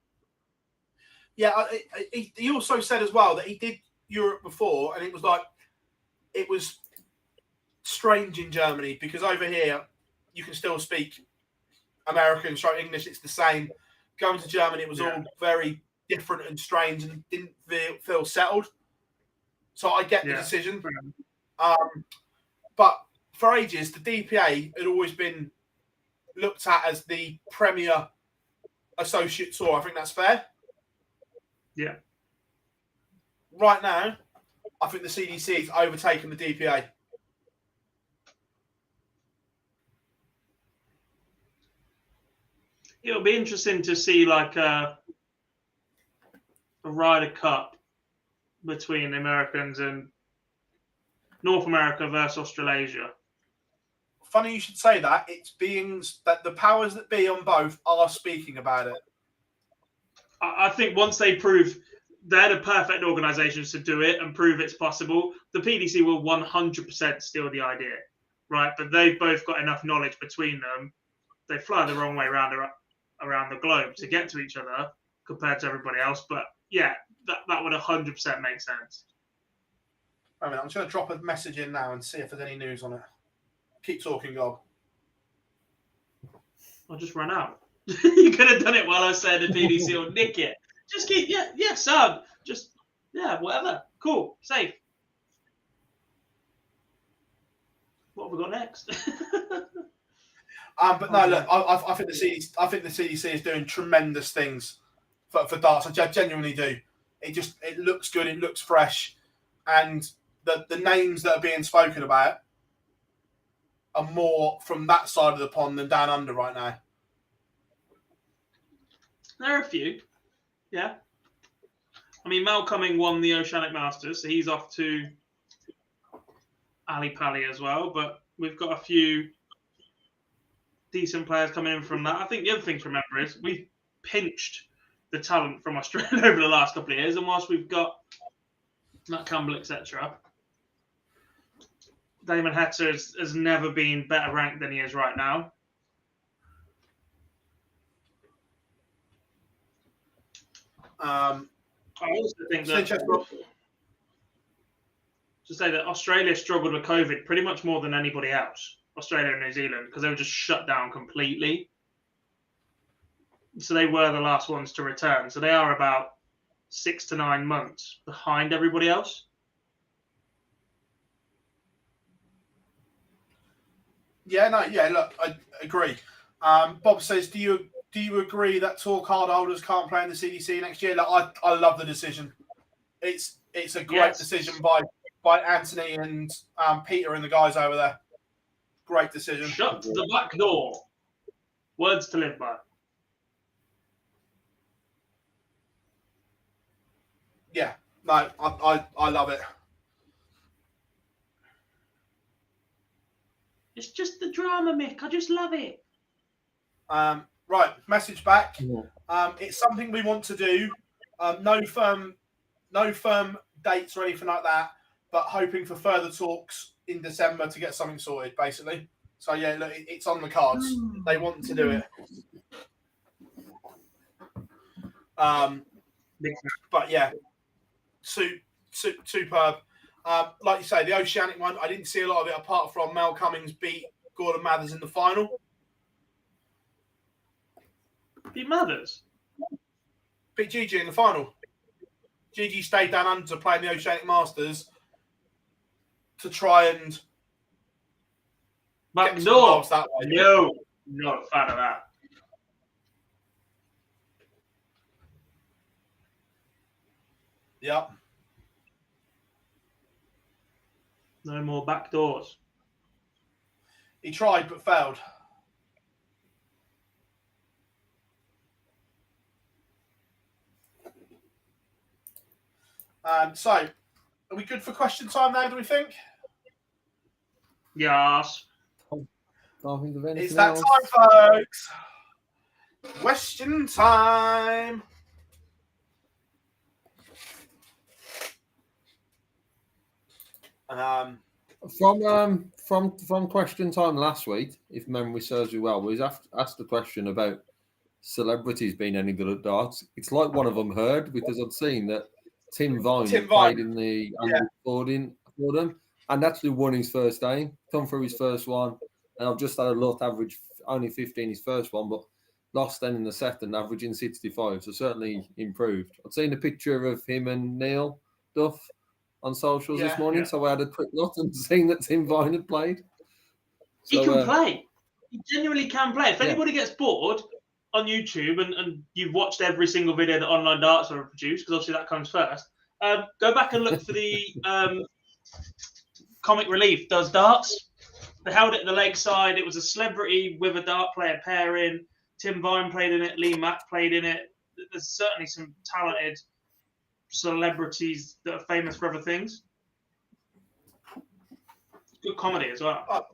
Yeah, he also said as well that he did Europe before, and it was strange in Germany because over here you can still speak American, English. It's the same. Going to Germany, it was all very different and strange, and didn't feel settled. So I get the decision, but for ages the DPA had always been looked at as the premier associate tour. I think that's fair. Yeah. Right now, I think the CDC has overtaken the DPA. It'll be interesting to see like a Ryder Cup between the Americans and North America versus Australasia. Funny you should say that. It's being that the powers that be on both are speaking about it. I think once they prove they're the perfect organisations to do it and prove it's possible, the PDC will 100% steal the idea, right? But they've both got enough knowledge between them. They fly the wrong way around the globe to get to each other compared to everybody else. But yeah, that would 100% make sense. I mean, I'm just going to drop a message in now and see if there's any news on it. Keep talking, Gob. I'll just run out. You could have done it while I was saying the PDC will nick it. Just keep, son. Just, whatever. Cool. Safe. What have we got next? But no, look, I think the CDC is doing tremendous things for darts. I genuinely do. It looks good. It looks fresh, and the names that are being spoken about are more from that side of the pond than down under right now. There are a few. Yeah. I mean, Mel Cumming won the Oceanic Masters, so he's off to Ali Pali as well. But we've got a few decent players coming in from that. I think the other thing to remember is we've pinched the talent from Australia over the last couple of years. And whilst we've got Matt Campbell, etc., Damon Hector has never been better ranked than he is right now. I also think that to say that Australia struggled with COVID pretty much more than anybody else, Australia and New Zealand, because they were just shut down completely. So they were the last ones to return. So they are about 6 to 9 months behind everybody else. Look, I agree. Bob says, do you agree that tour card holders can't play in the CDC next year? Look, I love the decision. It's it's a great decision by Anthony and Peter and the guys over there. Great decision. Shut the back door. Words to live by. Yeah, no, I love it. It's just the drama, Mick. I just love it. Right, message back. Yeah. It's something we want to do. No firm dates or anything like that, but hoping for further talks in December to get something sorted, basically. So yeah, look, it's on the cards. They want to do it. But yeah, superb. Like you say, the Oceanic one, I didn't see a lot of it apart from Mel Cummings beat Gordon Mathers in the final. Beat Mathers? Beat Gigi in the final. Gigi stayed down under to play in the Oceanic Masters to try and But get no, that way. no, not a fan of that. Yep. No more back doors. He tried but failed. So, are we good for question time now, do we think? Yes. Can't think of anything It's that else. time, folks. Question time. From question time last week, if memory serves me well, we was asked the question about celebrities being any good at darts. It's like one of them heard, because I'd seen that Tim Vine played in the Fordham and actually won his first game, come through his first one, and I've just had a look, average only 15 his first one, but lost then in the second, averaging 65, so certainly improved. I'd seen a picture of him and Neil Duff on socials this morning, so I had a quick look and seen that Tim Vine had played. So, he can play. He genuinely can play. If anybody gets bored on YouTube and you've watched every single video that Online Darts have produced, because obviously that comes first, go back and look for the Comic Relief Does Darts. They held it at the Lakeside. It was a celebrity with a dart player pairing. Tim Vine played in it. Lee Mack played in it. There's certainly some talented celebrities that are famous for other things. Good comedy as well.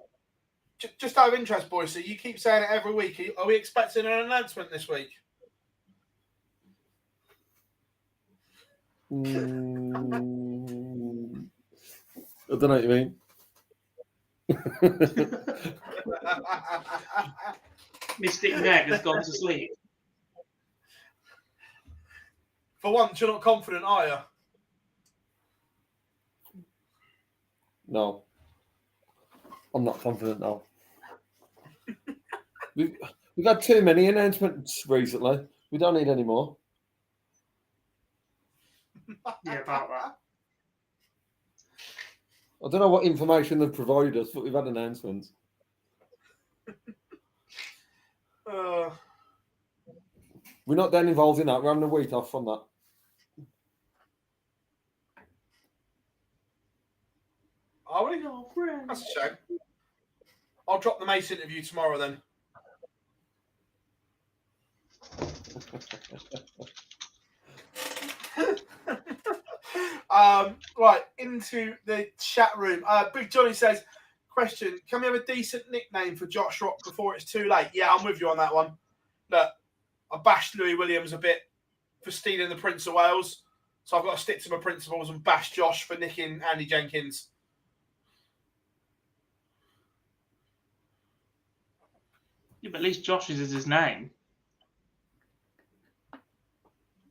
Just out of interest, boys, so you keep saying it every week. Are we expecting an announcement this week? I don't know what you mean. Mystic Ned has gone to sleep. For once, you're not confident, are you? No. I'm not confident now. We've had too many announcements recently. We don't need any more. Yeah, about that. I don't know what information they've provided us, but we've had announcements. We're not then involved in that. We're having a week off from that. Are we? That's a shame. I'll drop the Mace interview tomorrow then. Right, into the chat room. Big Johnny says, question, can we have a decent nickname for Josh Rock before it's too late? Yeah, I'm with you on that one. Look, I bashed Louis Williams a bit for stealing the Prince of Wales, so I've got to stick to my principles and bash Josh for nicking Andy Jenkins. Yeah, but at least Josh's is his name.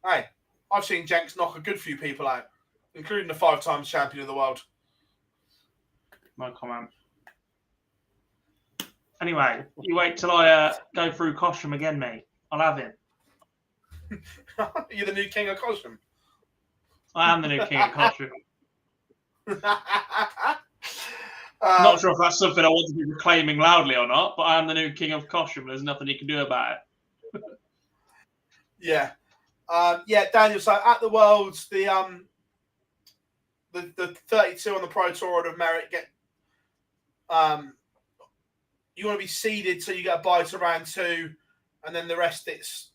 Hey, I've seen Jenks knock a good few people out, including the 5-time champion of the world. No comment. Anyway, you wait till I go through Cosham again, mate. I'll have him. You're the new king of Cosham. I am the new king of Cosham. Not sure if that's something I want to be proclaiming loudly or not, but I am the new king of Cosham. There's nothing you can do about it. Yeah. Yeah, Daniel, so at the Worlds, the the 32 on the Pro Tour Order of Merit get you want to be seeded so you get a bye to round 2, and then the rest it's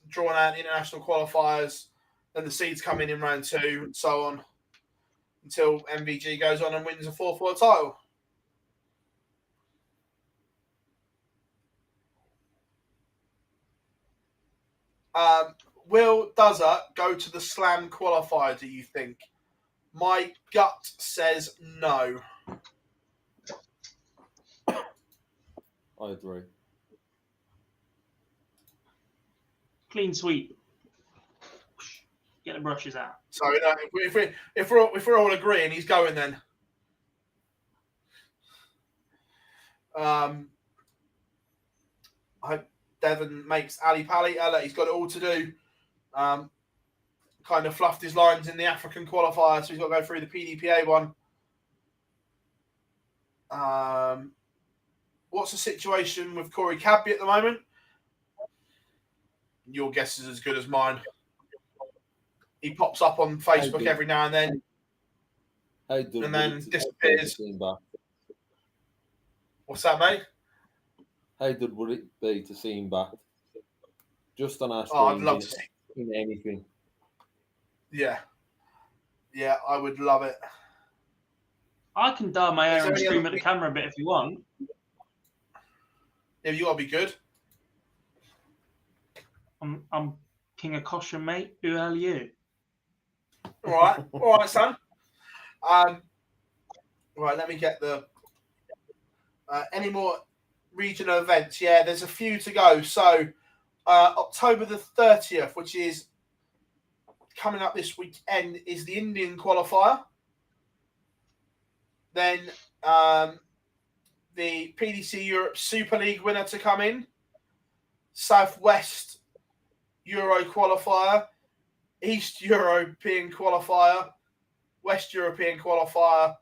drawn out international qualifiers. Then the seeds come in round 2, and so on until MVG goes on and wins a 4th world title. Will Dozer go to the Slam qualifier, do you think? My gut says no. I agree. Clean sweep. Get the brushes out. So if we're all agreeing, he's going then. I hope Devon makes Ali Pally. He's got it all to do. Kind of fluffed his lines in the African qualifier, so he's got to go through the PDPA one. What's the situation with Corey Cadby at the moment? Your guess is as good as mine. He pops up on Facebook every now and then, and then disappears. What's that, mate? How good would it be to see him back? Just on our I'd love to see in anything. Yeah, I would love it. I can dye my hair and scream at the camera a bit if you want. Yeah, you got to be good. I'm King of Caution, mate. Who the hell are you? All right, son. Right, let me get the any more regional events. Yeah, there's a few to go. So October the 30th, which is coming up this weekend, is the Indian qualifier. Then the PDC Europe Super League winner to come in. Southwest Euro qualifier. East European qualifier. West European qualifier.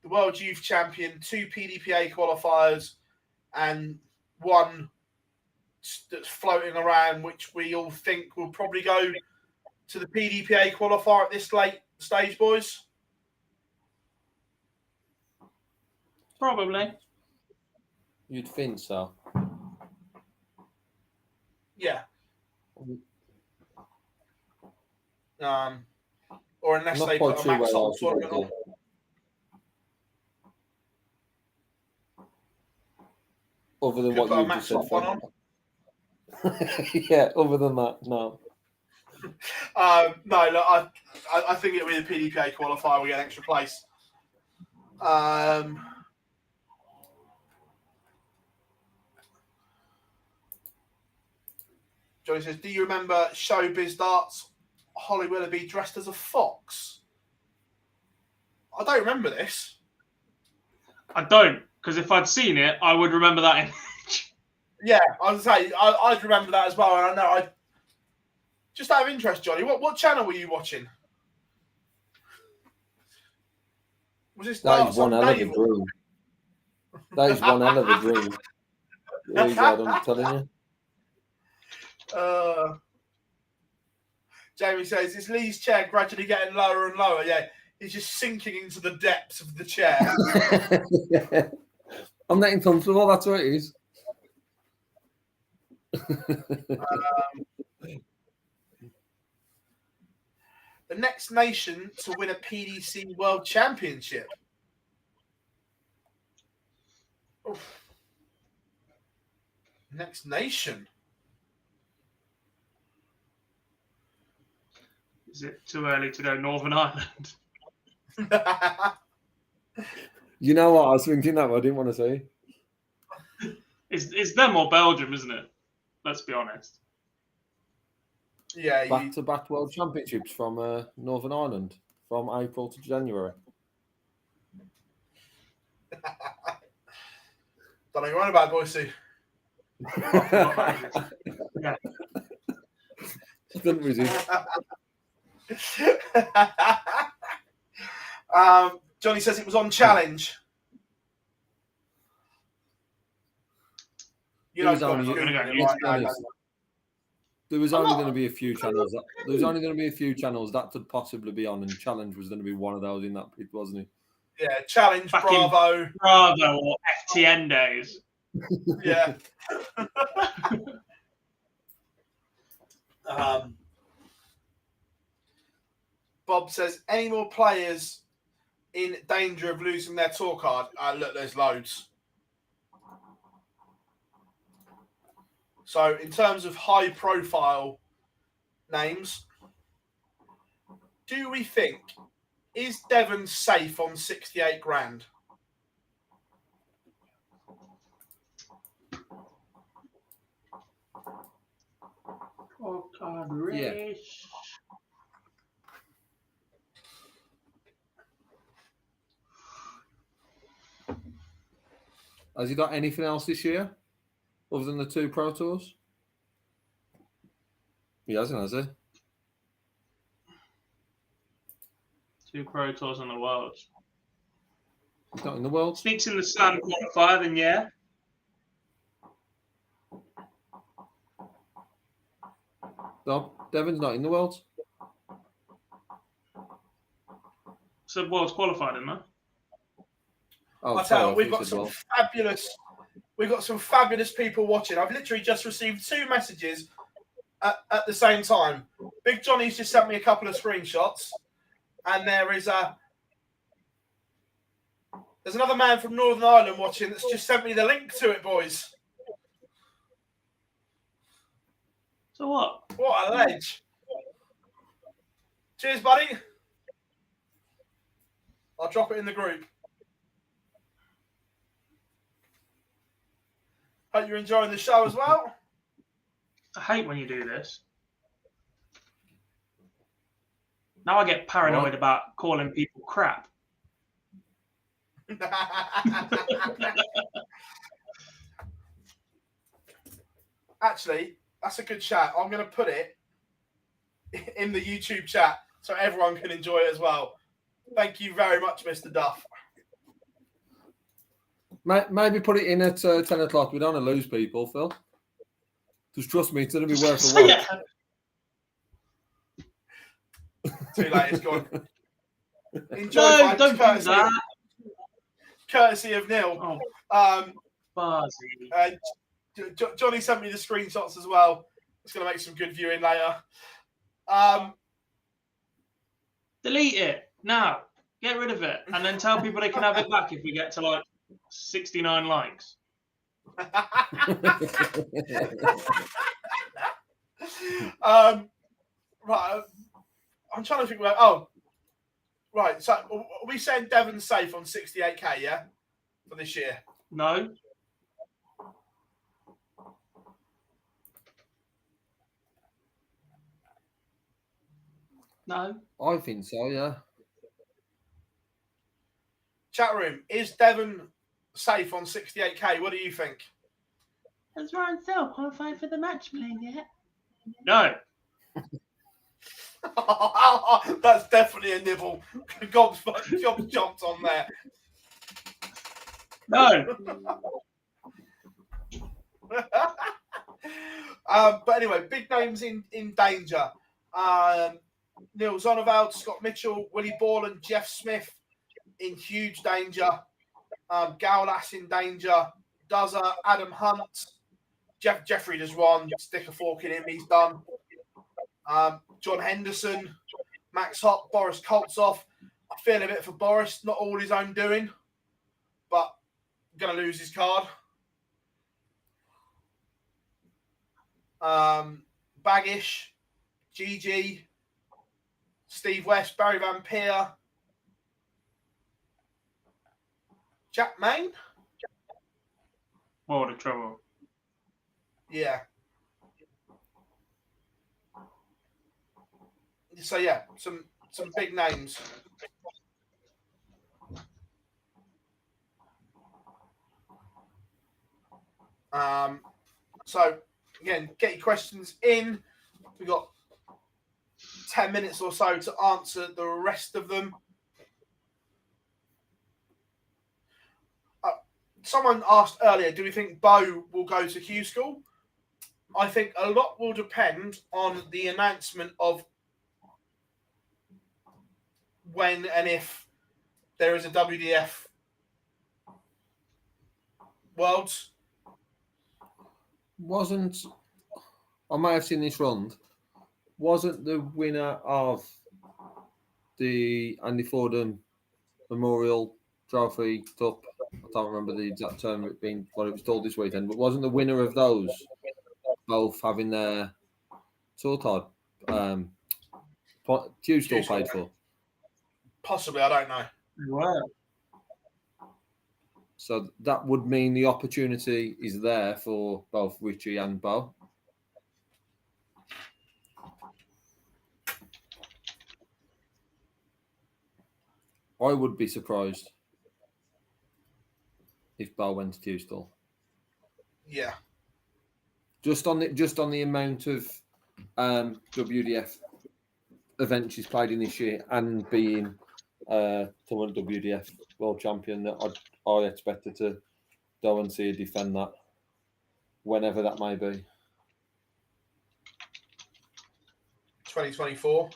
The World Youth Champion. 2 PDPA qualifiers. And 1 that's floating around, which we all think will probably go to the PDPA qualifier at this late stage, boys. Probably. You'd think so. Yeah. Or unless they put a max on tournament on. Other than what you just said. Yeah, other than that, no. No, look, I think it'll be the PDPA qualifier. We get an extra place. Johnny says, do you remember Showbiz Darts? Holly Willoughby dressed as a fox? I don't remember this. I don't, because if I'd seen it, I would remember that image. Yeah, I was say I'd remember that as well, and I know I. Just out of interest, Johnny, what channel were you watching? Was this That Darts is one on hell of a Naval? dream. That is one hell of a dream. Really glad I'm telling you. Jamie says, is Lee's chair gradually getting lower and lower? Yeah, he's just sinking into the depths of the chair. Yeah. I'm not uncomfortable, that's what it is. The next nation to win a PDC World Championship. Oof. Next nation. Is it too early to go Northern Ireland? You know what? I was thinking that, but I didn't want to say. It's them or Belgium, isn't it? Let's be honest. Yeah, Back-to-back World Championships from Northern Ireland from April to January. Don't know what you're on about, Boise. Yeah. Couldn't resist. Johnny says it was on Challenge. You know, It was only- good. gonna go Right, honest. no. There was only going to be a few channels. There was only going to be a few channels that could possibly be on, and Challenge was going to be one of those in that pit, wasn't it? Yeah, Challenge, Back Bravo. Bravo or FTN days. Yeah. Bob says, any more players in danger of losing their tour card? Look, there's loads. So, in terms of high-profile names, do we think, is Devon safe on 68 grand? Yeah. Has he got anything else this year other than the 2 Pro Tours? He hasn't, has he? 2 Pro Tours in the world. He's not in the world. Sneaks in the Slam qualifier, then yeah. No, Devon's not in the world. So world's qualified, isn't there? Oh, I'll sorry, tell you, we've got said some world. fabulous people watching. I've literally just received 2 messages at the same time. Big Johnny's just sent me a couple of screenshots, and there's another man from Northern Ireland watching that's just sent me the link to it, boys. So what? What a ledge. Cheers, buddy. I'll drop it in the group. Hope you're enjoying the show as well. I hate when you do this. Now I get paranoid about calling people crap. Actually, that's a good chat. I'm going to put it in the YouTube chat so everyone can enjoy it as well. Thank you very much, Mr. Duff. Maybe put it in at 10 o'clock. We don't want to lose people, Phil. Just trust me, it's going to be worth a watch. Yeah. Too late, it's gone. Enjoy, No, don't do that. Courtesy of Neil. Barzy. Johnny sent me the screenshots as well. It's going to make some good viewing later. Delete it now. Get rid of it, and then tell people they can have it back if we get to like 69 likes. Right, I'm trying to think about. Oh, right. So, are we saying Devon's safe on 68k? Yeah, for this year. No. No. I think so, yeah. Chat room, is Devon safe on 68k? What do you think? Has Ryan Phill qualified for the match play yet? No. That's definitely a nibble. Gob's jumped on there. No. But anyway, big names in danger. Neil Zonderveld, Scott Mitchell, Willie Ball and Jeff Smith in huge danger. Gowlass in danger. Dozer, Adam Hunt. Jeffrey does one. Stick a fork in him. He's done. John Henderson, Max Hopp, Boris Koltsov. I feel a bit for Boris. Not all his own doing, but going to lose his card. Baggish, GG, Steve West, Barry Van Peer, Jack Main. World of trouble. Yeah. So yeah, some big names. So again, get your questions in. We've got 10 minutes or so to answer the rest of them. Someone asked earlier, do we think Bo will go to Q School? I think a lot will depend on the announcement of when and if there is a WDF Worlds. I may have seen this wrong. Wasn't the winner of the Andy Fordham Memorial Trophy Cup? I don't remember the exact term it being what it was called this weekend, but wasn't the winner of those both having their tour time dues still paid for? Possibly, I don't know. Wow. So that would mean the opportunity is there for both Richie and Bo. I would be surprised if Bo went to Tewstall. Yeah. Just on the amount of WDF events she's played in this year and being tournament WDF world champion, that I expected to go and see her defend that whenever that may be. 2024.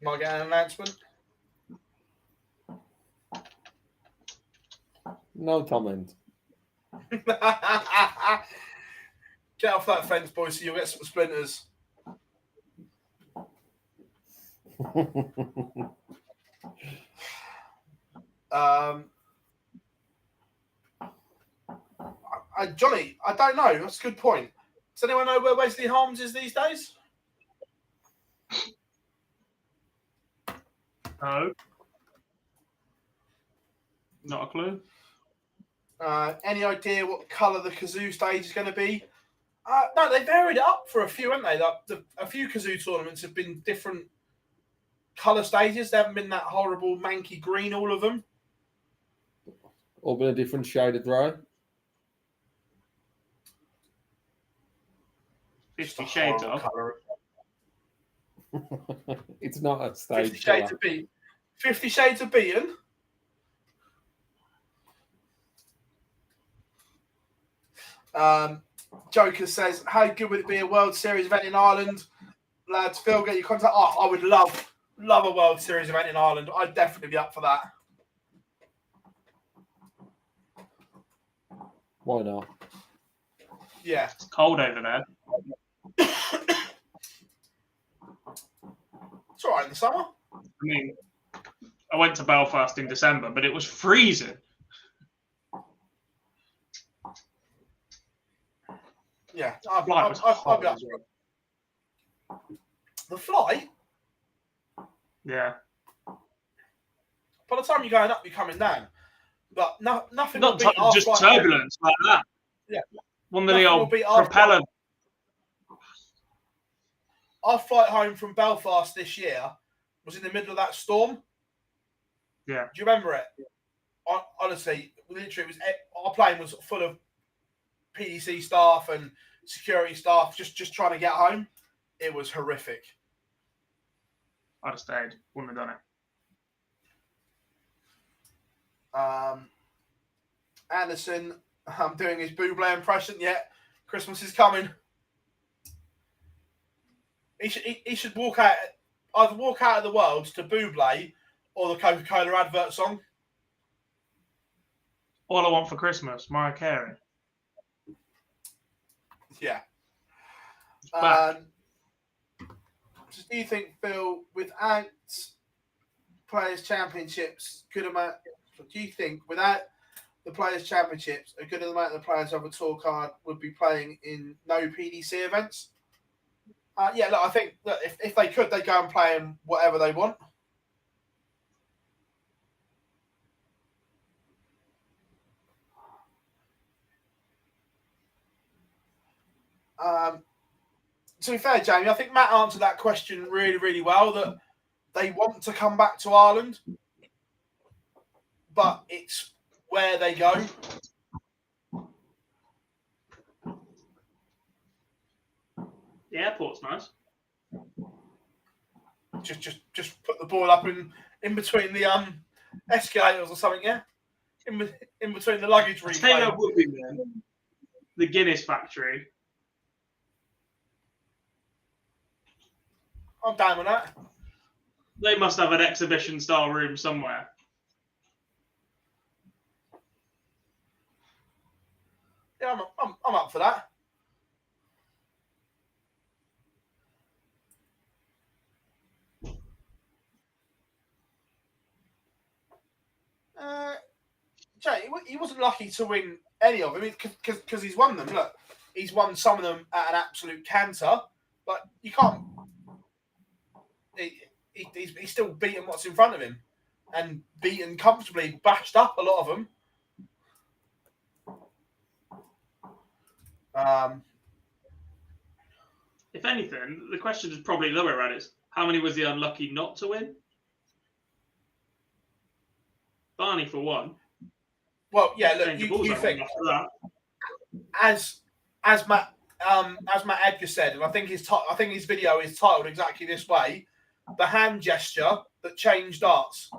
Might get an announcement. No comment. Get off that fence, boys, so you'll get some splinters. Johnny, I don't know. That's a good point. Does anyone know where Wesley Holmes is these days? No. Not a clue. Any idea what colour the kazoo stage is going to be? No, they varied it up for a few, haven't they? A few kazoo tournaments have been different colour stages. They haven't been that horrible manky green, all of them. All been a different shade of grey. 50 Shades of. It's not a stage. 50 Shades of Beaten. 50 Shades of Beaten. Joker says, how good would it be a World Series event in Ireland? Lads, Phill, get your contact. Oh, I would love a World Series event in Ireland. I'd definitely be up for that. Why not? Yeah. It's cold over there. It's all right in the summer. I mean, I went to Belfast in December, but it was freezing. Yeah, I'll be Flight was up hot for as it. well. The flight, Yeah. by the time you're going up, you're coming down. But nothing will Not beat our just flight turbulence like that. Yeah. One of the Nothing will old beat our propeller. Our flight home from Belfast this year was in the middle of that storm. Yeah. Do you remember it? Honestly, literally, our plane was full of PDC staff and security staff just trying to get home. It was horrific. I'd have stayed. Wouldn't have done it. Anderson, I'm doing his Bublé impression yet. Christmas is coming. He should either walk out of the world to Bublé or the Coca-Cola advert song. All I Want for Christmas, Mariah Carey. Yeah. Back. So do you think, Phill, without Players' Championships, do you think without the Players' Championships, a good amount of the players of a tour card would be playing in no PDC events? Yeah, look, I think that if they could, they'd go and play in whatever they want. To be fair, Jamie, I think Matt answered that question really, really well, that they want to come back to Ireland, but it's where they go. The airport's nice. Just put the ball up in between the escalators or something, yeah? In between the luggage I tell you reclaim. what would be there. The Guinness factory. I'm down with that. They must have an exhibition style room somewhere. Yeah, I'm up for that. Jay, he wasn't lucky to win any of them because he's won them. Look, he's won some of them at an absolute canter, but you can't. He's still beaten what's in front of him, and beaten comfortably, bashed up a lot of them. If anything, the question is probably lower around is how many was he unlucky not to win? Barney for one. Well, yeah. Look, you think as Matt Edgar said, and I think his video is titled exactly this way: the hand gesture that changed darts.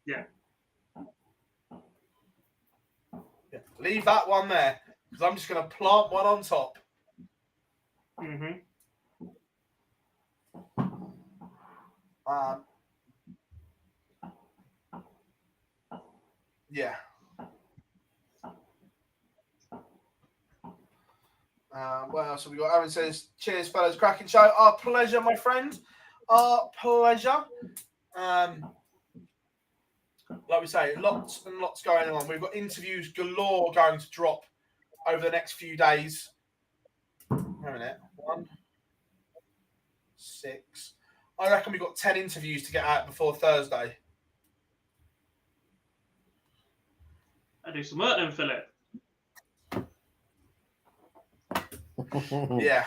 Yeah. Leave that one there because I'm just going to plant one on top. Mm-hmm. Yeah. What else have we got? Aaron says, cheers, fellas. Cracking show. Our pleasure, my friend. Our pleasure. Like we say, lots and lots going on. We've got interviews galore going to drop over the next few days. Wait a minute. 1, 6. I reckon we've got 10 interviews to get out before Thursday. I do some work then, Philip. Yeah.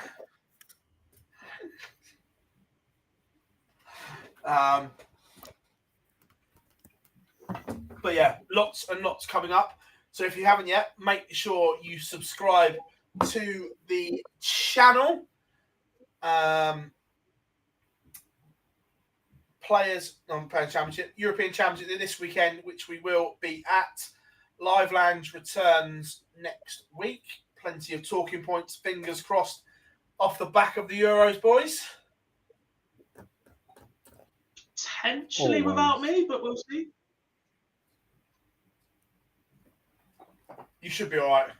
But yeah, lots and lots coming up. So if you haven't yet, make sure you subscribe to the channel. Players non-playing championship, European Championship this weekend, which we will be at. Live Lounge returns next week. Plenty of talking points, fingers crossed, off the back of the Euros, boys. Potentially without me, but we'll see. You should be all right.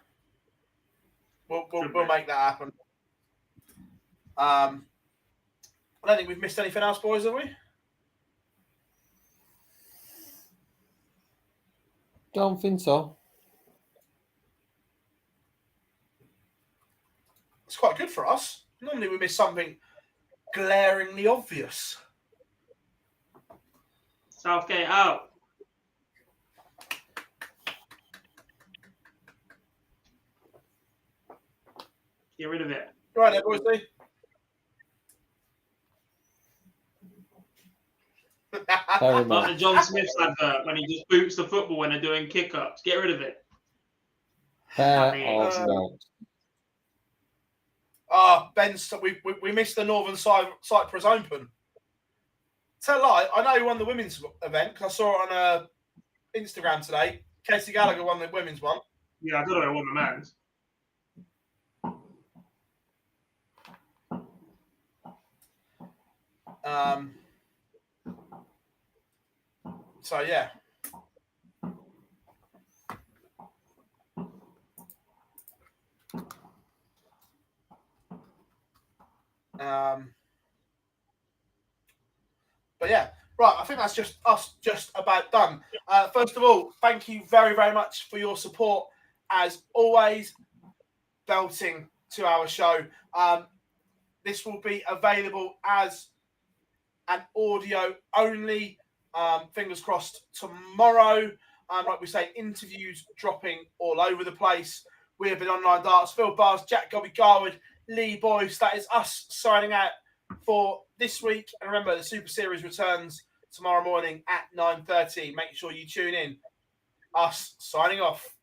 We'll make that happen. I don't think we've missed anything else, boys, have we? Don't think so. It's quite good for us. Normally we miss something glaringly obvious. Southgate out. Get rid of it. Right there, boys. Like the John Smith's advert when he just boots the football when they're doing kick-ups. Get rid of it. Ben, we missed the Northern Cyprus Open. Tell a lie, I know he won the women's event because I saw it on Instagram today. Casey Gallagher won the women's one. Yeah, I don't know who won the men's. So yeah. But yeah, right. I think that's just about done. First of all, thank you very, very much for your support. As always, belting to our show. This will be available as an audio only. Fingers crossed tomorrow. Like we say, interviews dropping all over the place. We have been Online Darts. Phill Bars, Jack Gobby Garwood, Lee Boyce. That is us signing out for this week. And remember, the Super Series returns tomorrow morning at 9:30. Make sure you tune in. Us signing off.